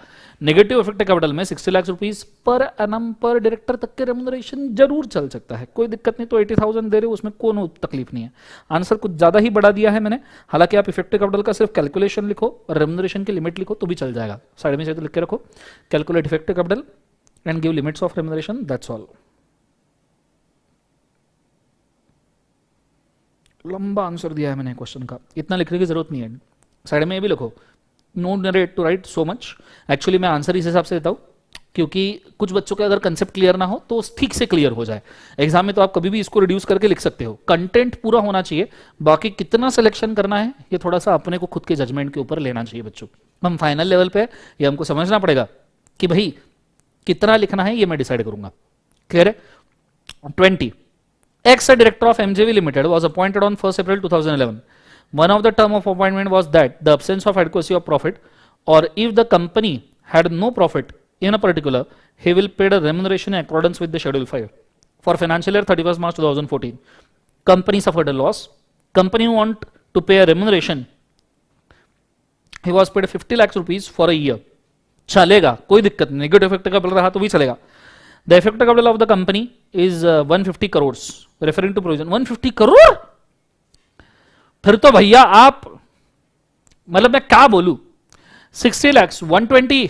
नेगेटिव इफेक्टिव कैपिटल में 60 lakh rupees per annum per director तक के रेम्युनरेशन जरूर चल सकता है, कोई दिक्कत नहीं। तो 80,000 दे रहे हो, उसमें कोई तकलीफ नहीं है। आंसर कुछ ज्यादा ही बढ़ा दिया है मैंने, हालांकि आप इफेक्टिव कैपिटल का सिर्फ कैलकुलेशन लिखो और रेम्युनरेशन की लिमिट लिखो तो भी चल जाएगा। साइड में से तो लिख के रखो, calculate effective capital and give limits of remuneration, that's all. लंबा आंसर दिया है मैंने क्वेश्चन का, इतना लिखने की जरूरत नहीं है। साइड में ये भी लिखो, no need to write so much. Actually मैं आंसर इस हिसाब से देता हूं क्योंकि कुछ बच्चों के अगर कंसेप्ट क्लियर ना हो तो ठीक से क्लियर हो जाए। एग्जाम में तो आप कभी भी इसको रिड्यूस करके लिख सकते हो, कंटेंट पूरा होना चाहिए। बाकी कितना सिलेक्शन करना है ये थोड़ा सा अपने को खुद के जजमेंट के ऊपर लेना चाहिए बच्चों। हम फाइनल लेवल पे ये हमको समझना पड़ेगा कि भाई कितना लिखना है, ये मैं डिसाइड करूंगा। क्लियर है? 20, ex director of MJV Limited was appointed on 1st April 2011. One of the term of appointment was that the absence of adequacy of profit, or if the company had no profit in a particular, he will pay the remuneration in accordance with the Schedule 5. For financial year 31st March 2014, company suffered a loss. Company want to pay a remuneration. He was paid 50 lakhs rupees for a year. चलेगा, कोई दिक्कत नहीं। Negative effective capital रहा तो भी चलेगा। The effective capital of the company is 150 crores, referring to provision। 150 crore? फिर तो भैया आप, मतलब मैं क्या बोलूं, 60 lakhs 120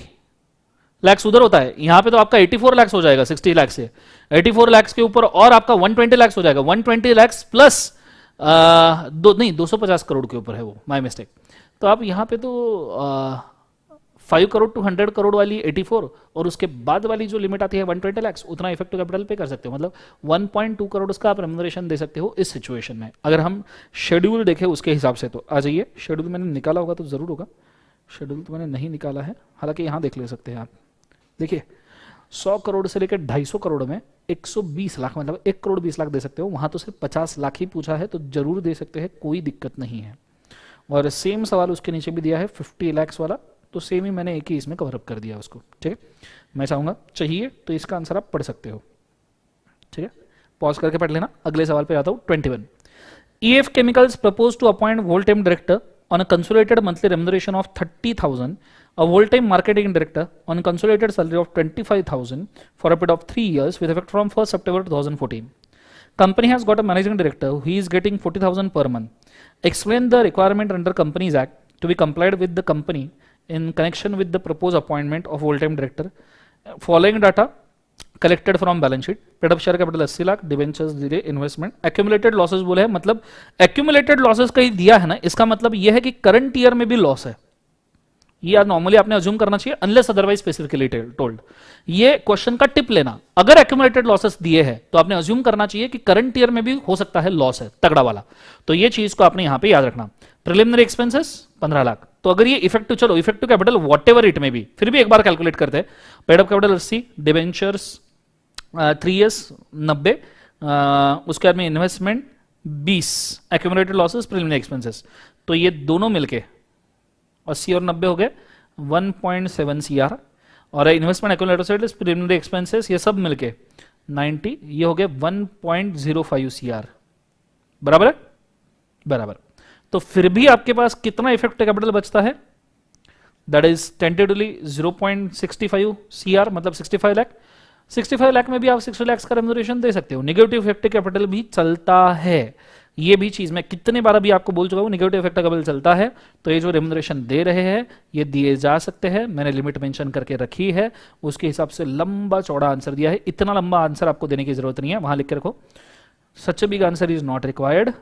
lakhs उधर होता है, यहां पे तो आपका 84 lakhs हो जाएगा 60 lakhs से। 84 lakhs के ऊपर और आपका 120 lakhs हो जाएगा। 120 lakhs प्लस 250 करोड़ के ऊपर है वो, माय मिस्टेक। तो आप यहां पे तो 5 करोड़ टू 100 करोड़ वाली 84 और उसके बाद वाली जो लिमिट आती है 120 lakhs, उतना इफेक्टिव कैपिटल पे कर सकते हो। मतलब 1.2 करोड़ उसका आप रेम्युनरेशन दे सकते हो इस सिचुएशन में। अगर हम शेड्यूल देखें उसके हिसाब से तो आ जाइए, शेड्यूल मैंने निकाला होगा तो जरूर होगा, शेड्यूल तो मैंने नहीं निकाला है, हालांकि यहाँ देख ले सकते हैं आप। देखिए 100 करोड़ से लेकर 250 करोड़ में 120 लाख, मतलब 1 करोड़ 20 लाख दे सकते हो। वहां तो सिर्फ 50 लाख ही पूछा है, तो जरूर दे सकते हैं, कोई दिक्कत नहीं है। और सेम सवाल उसके नीचे भी दिया है 50 lakhs वाला, तो सेम ही मैंने एक ही इसमें कवर अप कर दिया उसको। ठीक है, मैं चाहूंगा चाहिए तो इसका आंसर आप पढ़ सकते हो। ठीक है, पॉज करके पढ़ लेना। अगले सवाल पे आता हूं 21। EF Chemicals proposed to appoint full-time director on a consolidated monthly remuneration of 30,000, a full-time marketing director on a consolidated salary of 25,000 for a period of 3 years with effect from 1st September 2014. Company has got a managing director who is getting 40,000 per month. Explain the requirement under Companies Act to be complied with the company in connection with the proposed appointment of full-time director. Following data collected from balance sheet, paid up share capital 80 lakh, debentures दिए, investment, accumulated losses बोले हैं, मतलब accumulated losses कहीं दिया है ना, इसका मतलब यह है कि करंट ईयर में भी लॉस है। ये नॉर्मली आपने अज्यूम करना चाहिए अनलेस अदरवाइज स्पेसिफिकली टोल्ड। ये क्वेश्चन का टिप लेना, अगर एक्यूमुलेटेड लॉसेस दिए हैं तो आपने अज्यूम करना चाहिए कि करंट ईयर में भी हो सकता है लॉस है तगड़ा वाला, तो ये चीज को आपने यहां पे याद रखना। प्रिलिमिनरी एक्सपेंसेस 15 लाख, तो अगर ये इफेक्टिव, चलो effective capital what ever it में भी, फिर भी एक बार कैलकुलेट करते हैं। Paid up capital 80, debentures 3 years 90, उसके बाद में investment 20, accumulated losses, preliminary expenses, तो ये दोनों मिलके 80 और 90 हो गए 1.7 CR, और इन्वेस्टमेंट एक्यूमुलेटेड प्रिलिमिनरी एक्सपेंसेस ये सब मिलके 90, ये हो गया 1.05 CR, बराबर है, बराबर। तो फिर भी आपके पास कितना इफेक्टिव कैपिटल बचता है, दैट इज टेंटेटिवली 0.65 CR, मतलब 65 लाख। 65 लाख में भी आप 60 लाख का रेम्यूनरेशन दे सकते हो। नेगेटिव इफेक्टिव कैपिटल भी चलता है, ये भी चीज मैं कितने बार अभी आपको बोल चुका हूं, नेगेटिव इफेक्टिव कैपिटल चलता है तो ये जो रेम्यूनरेशन दे रहे हैं ये दिए जा सकते हैं। मैंने लिमिट मेंशन करके रखी है, उसके हिसाब से लंबा चौड़ा आंसर दिया है। इतना लंबा आंसर आपको देने की जरूरत नहीं है, वहां लिख के रखो such big answer is not required.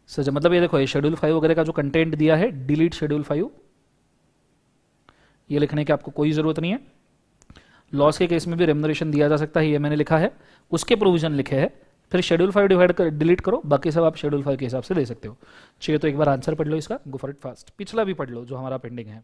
Such मतलब ये देखो, ये शेड्यूल 5 वगैरह का जो कंटेंट दिया है, डिलीट शेड्यूल 5, ये लिखने की आपको कोई जरूरत नहीं है। लॉस के केस में भी रेम्यूनरेशन दिया जा सकता है, ये मैंने लिखा है, उसके प्रोविजन लिखे हैं। फिर शेड्यूल 5 डिवाइड कर डिलीट करो, बाकी सब आप शेड्यूल 5 के हिसाब से दे सकते हो। चाहिए तो एक बार आंसर पढ़ लो इसका, गो फॉर इट फास्ट। पिछला भी पढ़ लो जो हमारा पेंडिंग है।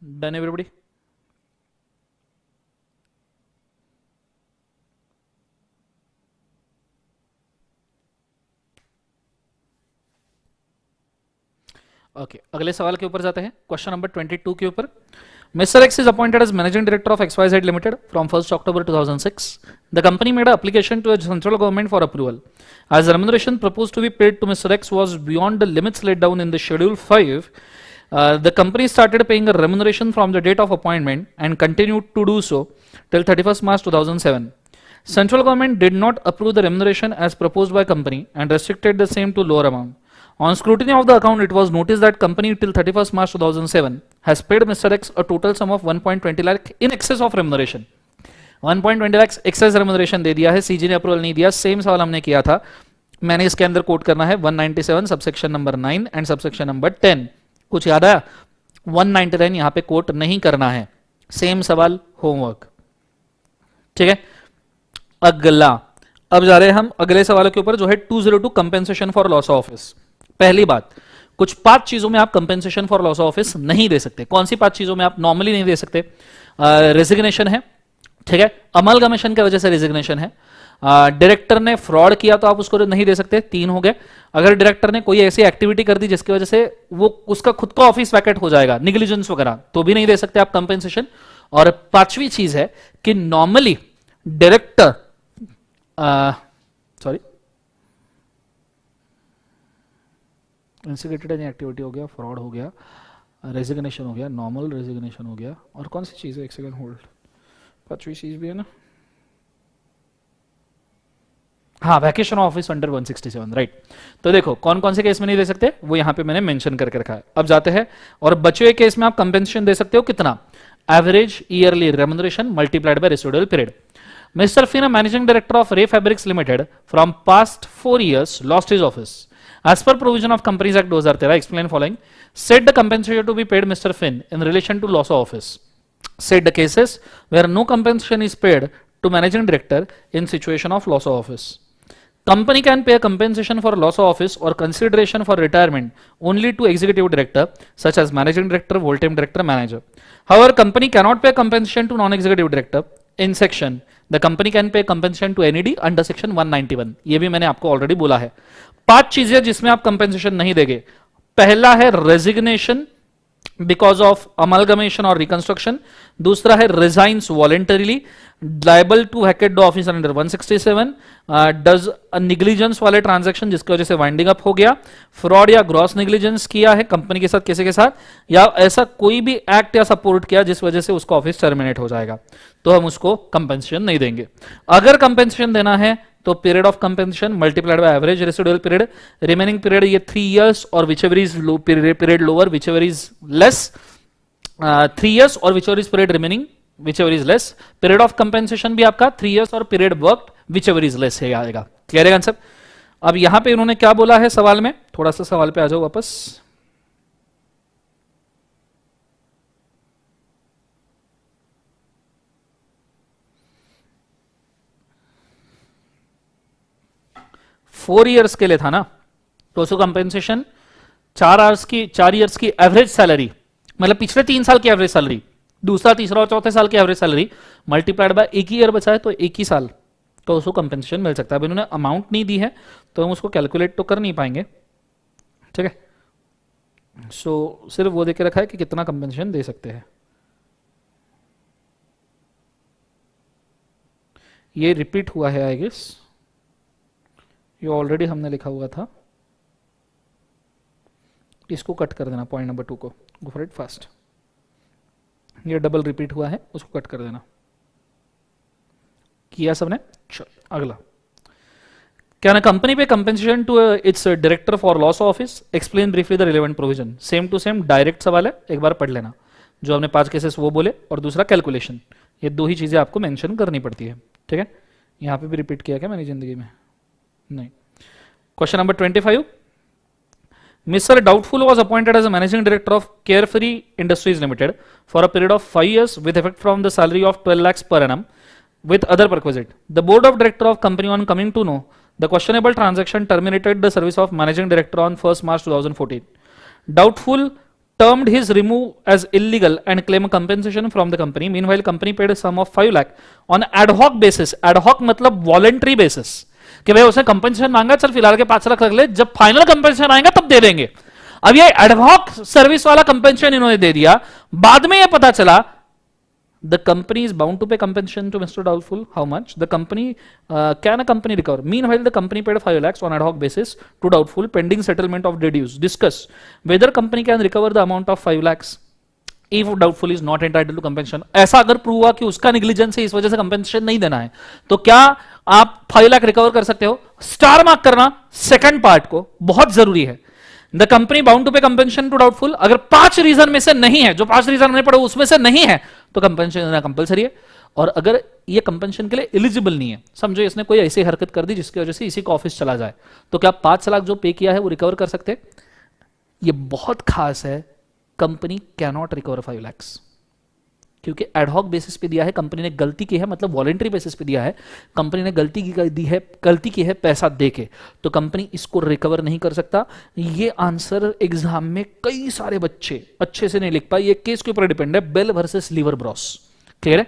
Done everybody? ओके, अगले सवाल के ऊपर जाते हैं, क्वेश्चन नंबर 22 के ऊपर। Mr. X is appointed as managing director of XYZ Limited from 1st October 2006. The company made an application to the central government for approval. As the remuneration proposed to be paid to Mr. X was beyond the limits laid down in the Schedule 5, the company started paying a remuneration from the date of appointment and continued to do so till 31st March 2007. Central government did not approve the remuneration as proposed by company and restricted the same to lower amount. On scrutiny of the account, it was noticed that company till 31st March 2007 has paid Mr. X a total sum of 1.20 lakh in excess of remuneration. 1.20 lakh excess remuneration दे दिया है, CG ने approval नहीं दिया। Same सवाल हमने किया था, मैंने इसके अंदर कोट करना है 197 subsection number 9 and subsection number 10। कुछ याद आया? 199 यहां पे कोट नहीं करना है। सेम सवाल, होमवर्क, ठीक है। अगला, अब जा रहे हैं हम अगले सवाल के ऊपर जो है 202 compensation for loss of office. पहली बात, कुछ 5 चीजों में आप compensation for loss of office नहीं दे सकते। कौन सी 5 चीजों में आप नॉर्मली नहीं दे सकते? रेजिग्नेशन है, ठीक है, अमलगमेशन की वजह से रेजिग्नेशन है, डायरेक्टर ने फ्रॉड किया तो आप उसको नहीं दे सकते, 3 हो गए। अगर डायरेक्टर ने कोई ऐसी एक्टिविटी कर दी जिसकी वजह से वो उसका खुद का ऑफिस वैकेट हो जाएगा, निग्लिजेंस वगैरह, तो भी नहीं दे सकते आप कंपेंसेशन। और 5वीं चीज है कि नॉर्मली डायरेक्टर इंसिगेटेड एनी एक्टिविटी हो गया, फ्रॉड हो गया, रेजिग्नेशन हो गया, नॉर्मल रेजिग्नेशन हो गया, और कौन सी चीज है, एक सेकंड होल्ड, 5वीं चीज भी है ना, हाँ, वैकेशन ऑफिस अंडर 167, राइट। तो देखो कौन कौन से केस में नहीं दे सकते, वो यहां पे मैंने मेंशन करके रखा है। अब जाते हैं, और बचे हुए केस में आप कंपेंसेशन दे सकते हो कितना? Average yearly remuneration multiplied by residual period. Mr. Finn, a managing director of Ray Fabrics Limited, from past 4 years, lost his office. As per provision of Companies Act 2013, explain following. Said the compensation to be paid Mr. Finn in relation to loss of office. said the cases where no compensation is paid to managing director in situation of loss of office. Company can pay compensation for loss of office or consideration for retirement only to executive director, such as managing director, full-time director, manager. However, company cannot pay compensation to non-executive director. In section, the company can pay compensation to NED under section 191. ये भी मैंने आपको already बोला है. 5 चीजें जिसमें आप compensation नहीं देंगे. पहला है रेजिग्नेशन बिकॉज ऑफ अमलगमेशन और रिकंस्ट्रक्शन. दूसरा है resigns voluntarily, liable to vacate the office under 167, does negligence वाले ट्रांजैक्शन जिसकी वजह से वाइंडिंग अप हो गया, फ्रॉड या ग्रॉस निग्लिजेंस किया है कंपनी के साथ, किसी के साथ, या ऐसा कोई भी एक्ट या सपोर्ट किया जिस वजह से उसका ऑफिस टर्मिनेट हो जाएगा, तो हम उसको कंपेंसेशन नहीं देंगे. अगर कंपेंसेशन देना है तो period of compensation multiplied by average residual period, remaining period ये 3 इयर्स और whichever is low period lower whichever is less, 3 years और whichever is period remaining whichever is less. Period of compensation भी आपका 3 years और period worked whichever is less है आएगा. Clear है concept. अब यहां पे इन्होंने क्या बोला है सवाल में, थोड़ा सा सवाल पे आ जाओ वापस. फोर ईयर्स के लिए था ना, तो उसको कंपेंसेशन 4 ईयर्स की एवरेज सैलरी, मतलब पिछले 3 साल की एवरेज सैलरी, दूसरा तीसरा और चौथे साल की एवरेज सैलरी मल्टीप्लाइड बाय एक ही ईयर बचा है तो एक ही साल, तो उसको कंपेंसेशन मिल सकता है. अब इन्होंने अमाउंट नहीं दी है तो हम उसको कैलकुलेट तो कर नहीं पाएंगे. ठीक है, सो सिर्फ वो देके रखा है कि कितना कंपेंसेशन दे सकते हैं. ये रिपीट हुआ है आई गेस, ये ऑलरेडी हमने लिखा हुआ था. इसको कट कर देना, पॉइंट नंबर 2 को, गो फॉर इट फास्ट. ये डबल रिपीट हुआ है, उसको कट कर देना. किया सबने. चलो अगला. Can a company pay compensation to its director for loss of office, explain briefly the relevant provision. Same to same direct सवाल है, एक बार पढ़ लेना. जो हमने 5 केसेस वो बोले और दूसरा कैलकुलेशन, ये 2 ही चीजें आपको मेंशन करनी पड़ती है. ठीक है, यहां पे भी रिपीट किया क्या मैंने जिंदगी में? नहीं. Question number 25. Mr. Doubtful was appointed as a managing director of Carefree Industries Limited for a period of 5 years with effect from the salary of 12 lakhs per annum with other perquisite. The board of director of company on coming to know the questionable transaction terminated the service of managing director on 1st March 2014. Doubtful termed his remove as illegal and claimed compensation from the company. Meanwhile, company paid a sum of 5 lakh on ad hoc basis. Ad hoc मतलब voluntary basis. कि भाई उसने compensation मांगा, चल फिलहाल के 5 लाख रख ले, जब फाइनल कंपेंसेशन आएगा तब दे देंगे. अब ये एडहॉक सर्विस वाला कंपेंसेशन इन्होंने दे दिया, बाद में ये पता चला the company is bound to pay compensation to mister Doubtful. How much the company can a company recover? Meanwhile the company paid 5 lakhs on ad hoc basis to doubtful pending settlement of debt dues. Discuss whether company can recover the amount of 5 lakhs if doubtful is not entitled to compensation. ऐसा अगर prove हुआ कि उसका negligence है, इस वजह से compensation नहीं देना है, तो क्या आप 5 लाख रिकवर कर सकते हो? स्टार मार्क करना सेकंड पार्ट को, बहुत जरूरी है. The company bound to pay compensation to doubtful. अगर 5 रीजन में से नहीं है, जो 5 रीजन हमने पढ़े उसमें से नहीं है, तो कंपेंसेशन देना कंपलसरी है. और अगर ये कंपेंसेशन के लिए एलिजिबल नहीं है, समझो इसने कोई ऐसी हरकत कर दी जिसकी वजह से इसी का ऑफिस चला जाए, तो क्या 5 लाख जो पे किया है वो रिकवर कर सकते? ये बहुत खास है. कंपनी कैनॉट रिकवर 5 lakhs क्योंकि एडहॉक बेसिस पे दिया है. कंपनी ने गलती की है, मतलब वॉलेंट्री बेसिस पे दिया है. कंपनी ने गलती की है पैसा दे के, तो कंपनी इसको रिकवर नहीं कर सकता. ये आंसर एग्जाम में कई सारे बच्चे अच्छे से नहीं लिख पाए. ये केस के ऊपर डिपेंड है, Bell versus Lever Bros. Clear है.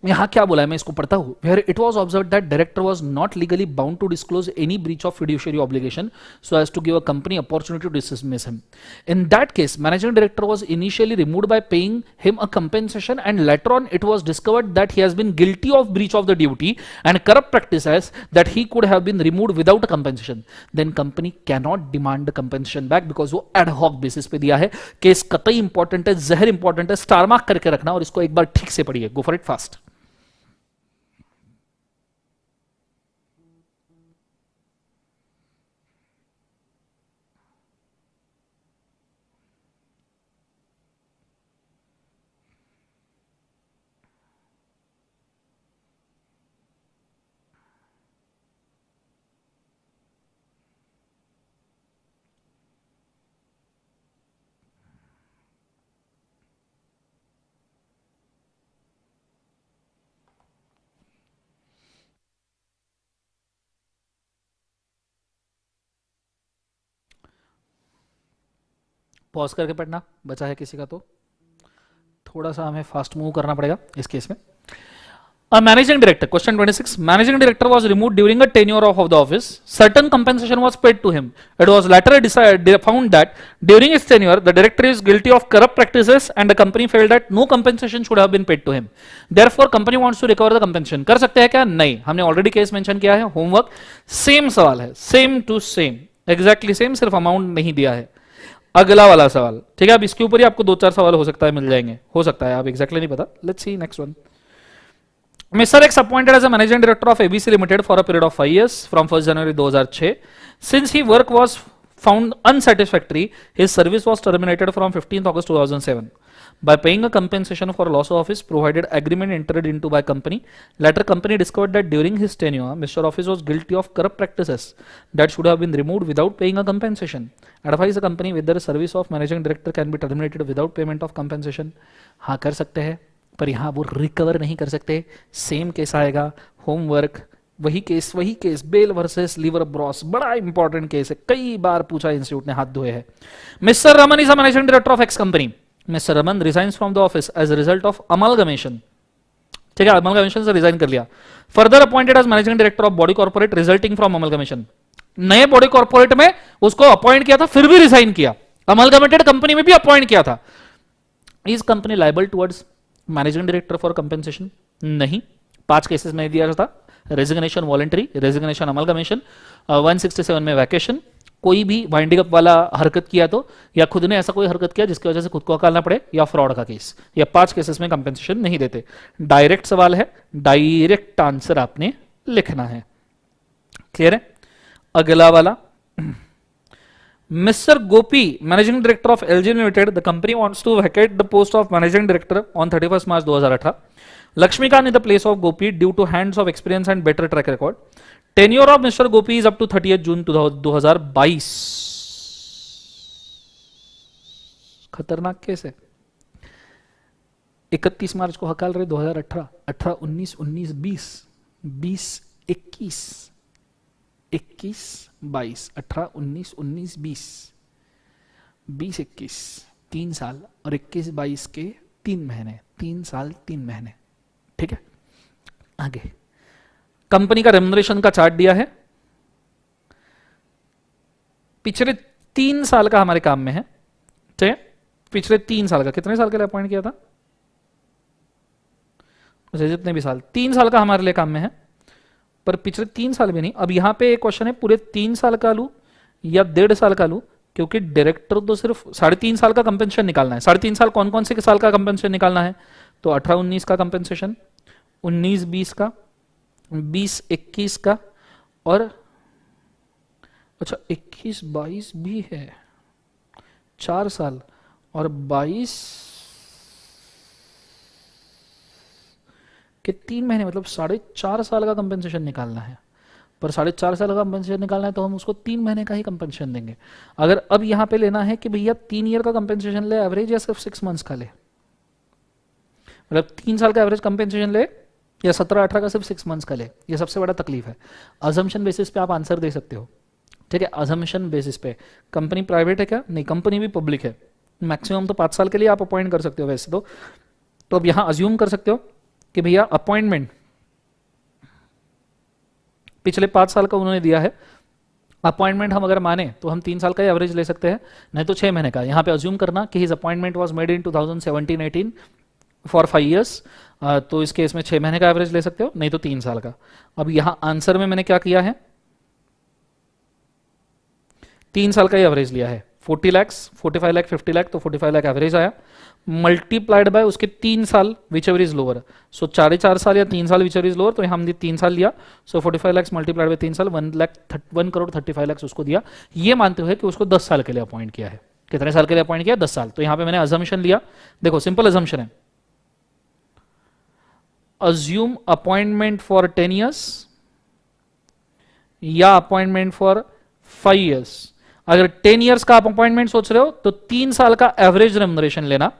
यहां क्या बोला है मैं इसको पढ़ता हूं. Where it was observed that director was not legally bound to disclose any breach of fiduciary obligation so as to give a company opportunity to dismiss him. In that case managing director was initially removed by paying him a compensation and later on it was discovered that he has been guilty of breach of the duty and corrupt practices that he could have been removed without a compensation. Then company can not demand compensation back because वो ad hoc basis पे दिया है. Case कतई important है, जहर important है. Star mark करके रखना और इसको एक बार ठीक से पढ़िए. गो फॉर इट फास्ट. पॉज करके पढ़ना, बचा है किसी का तो थोड़ा सा हमें फास्ट मूव करना पड़ेगा इस केस में। A managing director, question 26. Managing director was removed during a tenure of the office. Certain compensation was paid to him. It was later found that during his tenure, the director is guilty of corrupt practices and the company felt that no compensation should have been paid to him. Therefore, company wants to recover the compensation. कर सकते हैं क्या? नहीं, हमने already case mention किया है, homework same सवाल है, same to same, exactly same, सिर्फ amount नहीं दिया है। अगला वाला सवाल, ठीक है, अब इसके ऊपर ही आपको 2-4 सवाल हो सकता है मिल जाएंगे, हो सकता है, आप exactly नहीं पता। Let's see next one. Mr. X appointed as a managing director of ABC Limited for a period of 5 years from 1st January 2006. Since his work was found unsatisfactory, his service was terminated from 15th August 2007. By paying a compensation for loss of office provided agreement entered into by company, later company discovered that during his tenure, Mr. Office was guilty of corrupt practices that should have been removed without paying a compensation. Advise the company whether the service of managing director can be terminated without payment of compensation. हाँ कर सकते हैं, पर यहाँ वो recover नहीं कर सकते। सेम केस आएगा, होमवर्क वही case Bell versus Lever Bros, बड़ा इंपॉर्टेंट केस है, कई बार पूछा इंस्टीट्यूट ने, हाथ धोए है। Mister Raman is a managing director of X company. Mister Raman resigns from the office as a result of amalgamation, ठीक है, अमलगमेशन से रिजाइन कर लिया। Further appointed as managing director of body corporate resulting from amalgamation, नए body corporate में उसको appoint किया था, फिर भी रिजाइन किया, अमलगमेटेड कंपनी में भी अपॉइंट किया था। Is company liable towards managing director for compensation? नहीं, 5 केसेस में दिया था, रेजिग्नेशन वॉलंटरी, रेजिग्नेशन अमलगमेशन, 167 में वैकेशन, कोई भी वाइंडिंग अप वाला हरकत किया तो, या खुद ने ऐसा कोई हरकत किया जिसकी वजह से खुद को हकालना पड़े, या फ्रॉड का केस, या 5 केसेस में कंपेंसेशन नहीं देते। डायरेक्ट सवाल है, डायरेक्ट आंसर आपने लिखना है, क्लियर है। अगला वाला, Mr. Gopi, Managing Director of LG Limited, the company wants to vacate the post of Managing Director on 31st March 2018. Lakshmikant in the place of Gopi due to hands of experience and better track record. Tenure of Mr. Gopi is up to 30th June 2022. खतरनाक case है। 31 मार्च को हकाल रहे, 2018, 18, 19, 19, 20, 20, 21, 21, 22, 18, 19, 19, 20, 20, 21, 3 साल, और 21, 22 के 3 महीने, 3 साल 3 महीने, ठीक है। आगे कंपनी का रेम्युनरेशन का चार्ट दिया है, पिछले 3 साल का हमारे काम में है, ठीक है। पिछले 3 साल का, कितने साल के लिए अपॉइंट किया था, जितने भी साल, 3 साल का हमारे लिए काम में है, पर पिछले 3 साल में नहीं। अब यहां पे एक क्वेश्चन है, पूरे 3 साल का लूं या 1.5 साल का लूं, क्योंकि डायरेक्टर तो सिर्फ 3.5 साल का कंपेंसेशन निकालना है। 3.5 साल कौन कौन से साल का कंपेंसेशन निकालना है, तो 18-19 का कंपेंसेशन, 19-20 का, 20-21 का, और अच्छा 21-22 भी है, 4 साल, और 22 के 3 महीने, मतलब 4.5 साल का कंपेंसेशन निकालना है। पर 4.5 साल का कंपेंसेशन निकालना है तो हम उसको 3 महीने का ही कंपेंसेशन देंगे। अगर अब यहां पे लेना है कि भैया 3 ईयर का कंपेंसेशन ले एवरेज, या सिर्फ 6 मंथ्स का ले, मतलब 3 साल का एवरेज कंपेंसेशन ले या 17-18 का सिर्फ 6 मंथ्स का ले, ये सबसे बड़ा तकलीफ है। अजम्पशन बेसिस पे आप आंसर दे सकते हो, ठीक है, अजम्पशन बेसिस पे। कंपनी प्राइवेट है क्या, नहीं, कंपनी भी पब्लिक है, मैक्सिमम तो 5 साल के लिए आप अपॉइंट कर सकते हो वैसे तो अब यहां अज्यूम कर सकते हो कि भैया अपॉइंटमेंट पिछले 5 साल का उन्होंने दिया है, अपॉइंटमेंट हम अगर माने तो हम 3 साल का एवरेज ले सकते हैं, नहीं तो 6 महीने का। यहां पे अज्यूम करना कि his appointment was made in 2017-18 for 5 years, तो इस केस में 6 महीने का एवरेज ले सकते हो, नहीं तो 3 साल का। अब यहां आंसर में मैंने क्या किया है, 3 साल का ही एवरेज लिया है, 40 लाख, 45 लाख, 50 लाख, तो 45 लाख एवरेज आया, मल्टीप्लाइड बाय उसके 3 साल विच एवर इज लोअर, सो 4.5 साल या 3 साल विच एवर इज लोअर, तो हमने 3 साल लिया, सो 45 लाख मल्टीप्लाइड बाय 3 साल, 1 करोड़ 35 लाख उसको दिया, ये मानते हुए कि उसको 10 साल के लिए अपॉइंट किया है। कितने साल के लिए अपॉइंट किया, 10 साल। तो यहां पे मैंने अजम्पशन लिया, देखो सिंपल अजम्पशन है, अज्यूम अपॉइंटमेंट फॉर 10 ईयर्स या अपॉइंटमेंट फॉर 5 ईयर्स। अगर 10 ईयर्स का आप अपॉइंटमेंट सोच रहे हो तो 3 साल का एवरेज रेम्युनरेशन लेना,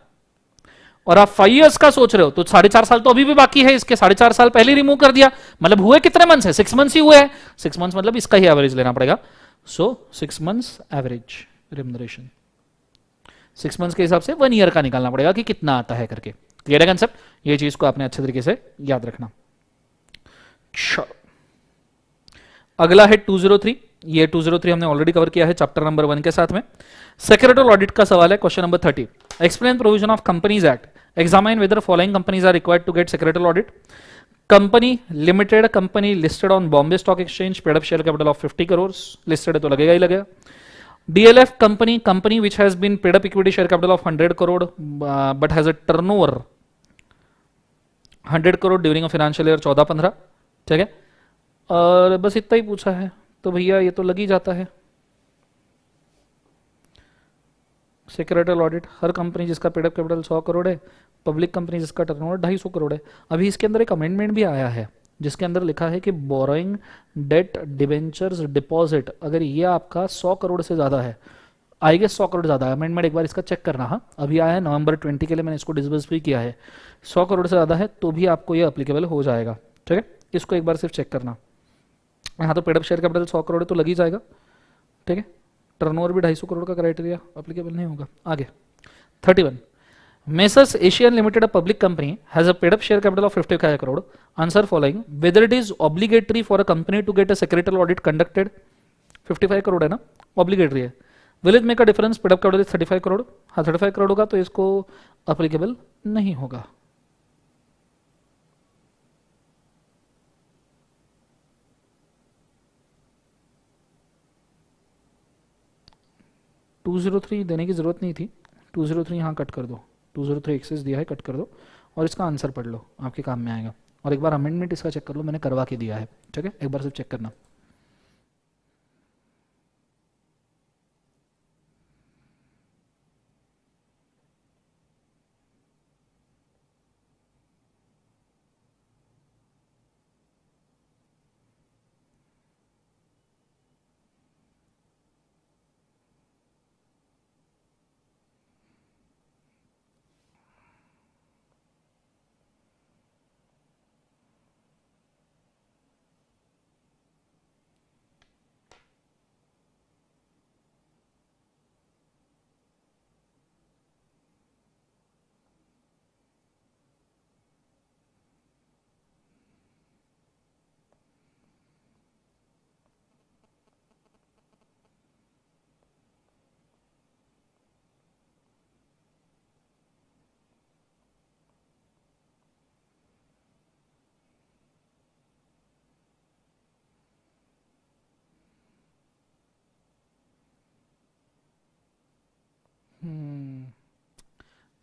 और आप 5 ईयर्स का सोच रहे हो तो 4.5 साल तो अभी भी बाकी है, इसके 4.5 साल पहले रिमूव कर दिया, मतलब हुए कितने मंथ्स है, 6 मंथ्स ही हुए हैं, 6 मंथ्स मतलब इसका ही एवरेज लेना पड़ेगा, सो 6 मंथ्स एवरेज रेम्युनरेशन। 6 मंथ्स के हिसाब से 1 ईयर का निकालना पड़ेगा कि कितना आता है करके। क्लियर है कंसेप्ट? ये चीज को आपने अच्छे तरीके से याद रखना। अगला है 203। ये 203 हमने ऑलरेडी कवर किया है चैप्टर नंबर 1 के साथ में। सेक्रेटरियल ऑडिट का सवाल है, question number 30। Explain provision of companies act, examine whether following companies are required to get secretarial audit. Company limited, company listed on Bombay stock exchange, paid up share capital of 50 crore, listed है तो लगेगा ही लगेगा। DLF company, company which has been paid up equity share capital of 100 crore but has a turnover 100 crore during a financial year 14-15। ठीक है, और बस इतना ही पूछा है, तो भैया ये तो लग ही जाता है। सेक्रेटरियल ऑडिट, हर कंपनी जिसका पेड अप कैपिटल 100 करोड़ है, पब्लिक कंपनी जिसका टर्नओवर 250 करोड़ है। अभी इसके अंदर एक अमेंडमेंट भी आया है जिसके अंदर लिखा है कि बोरोइंग, डेट, डिबेंचर्स, डिपॉजिट, अगर ये आपका 100 करोड़ से ज़्यादा है, आई गेस 100 करोड़ ज़्यादा है, अमेंडमेंट एक बार इसका चेक करना। हाँ, अभी आया है नवंबर 20 के लिए, मैंने इसको डिस्बर्स भी किया है। 100 करोड़ से ज़्यादा है तो भी आपको ये अप्लीकेबल हो जाएगा। ठीक है, इसको एक बार सिर्फ चेक करना। यहाँ तो paid up share capital 100 crore है तो लग ही जाएगा। ठीक है, टर्नओवर भी 250 करोड़ का क्राइटेरिया अप्लीकेबल नहीं होगा। आगे 31, Messrs Asian limited, a public company, has a paid up share capital of 55 crore. Answer following, whether it is obligatory for a company to get a secretarial audit conducted. 55 crore है ना, obligatory है। Will it make a difference, paid up capital 35 crore. हाँ, 35 करोड़ होगा तो इसको applicable नहीं होगा। To 203 देने की जरूरत नहीं थी, 203 यहाँ कट कर दो, 203 एक्सेस दिया है, कट कर दो और इसका आंसर पढ़ लो, आपके काम में आएगा। और एक बार अमेंडमेंट इसका चेक कर लो, मैंने करवा के दिया है। ठीक है, एक बार सिर्फ चेक करना।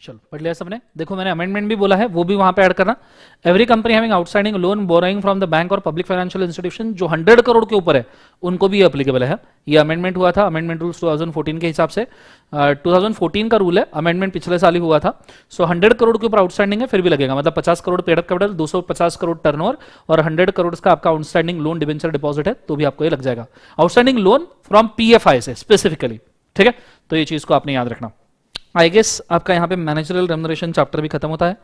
चलो पढ़ लिया सबने। देखो मैंने अमेंडमेंट भी बोला है, वो भी वहां पे ऐड करना। Every company having outstanding loan borrowing from the bank और पब्लिक फाइनेंशियल इंस्टीट्यूशन, जो 100 करोड़ के ऊपर है उनको भी अप्लीकेबल है। ये अमेंडमेंट हुआ था, अमेंडमेंट रूल्स 2014 के हिसाब से। 2014 का रूल है, अमेंडमेंट पिछले साल ही हुआ था। सो 100 करोड़ के ऊपर आउटस्टैंडिंग है फिर भी लगेगा, मतलब 50 crore paid up capital, 250 crore turnover और 100 करोड़ का आपका आउटस्टैंडिंग लोन डिबेंचर डिपॉजिट है तो भी आपको ये लग जाएगा। आउटस्टैंडिंग लोन फ्रॉम PFI से स्पेसिफिकली। ठीक है, तो ये चीज को आपने याद रखना। आई गेस आपका यहाँ पे मैनेजरियल रेम्युनरेशन चैप्टर भी खत्म होता है।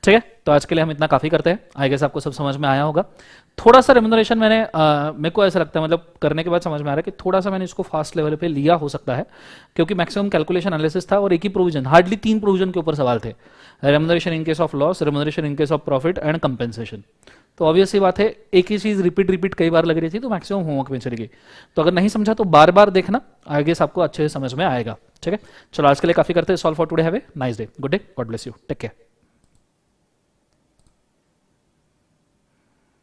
ठीक है, तो आज के लिए हम इतना काफी करते हैं। आई गेस आपको सब समझ में आया होगा। थोड़ा सा रेम्युनरेशन मेरे को ऐसा लगता है, मतलब करने के बाद समझ में आ रहा है कि थोड़ा सा मैंने इसको फास्ट लेवल पे लिया हो सकता है, क्योंकि मैक्सिमम कैलकुलेशन एनालिसिस था और एक ही प्रोविजन, हार्डली 3 प्रोविजन के ऊपर सवाल थे। Remuneration in case of loss, remuneration in case of profit and compensation. तो ऑब्वियस सी बात है, एक ही चीज रिपीट कई बार लग रही थी तो मैक्सिमम होमवर्क में चली गई। तो अगर नहीं समझा तो बार बार देखना, आई गेस आपको अच्छे से समझ में आएगा। ठीक है, चलो आज के लिए काफी करते हैं। Solve for today, have a nice day, good day, God bless you, take care.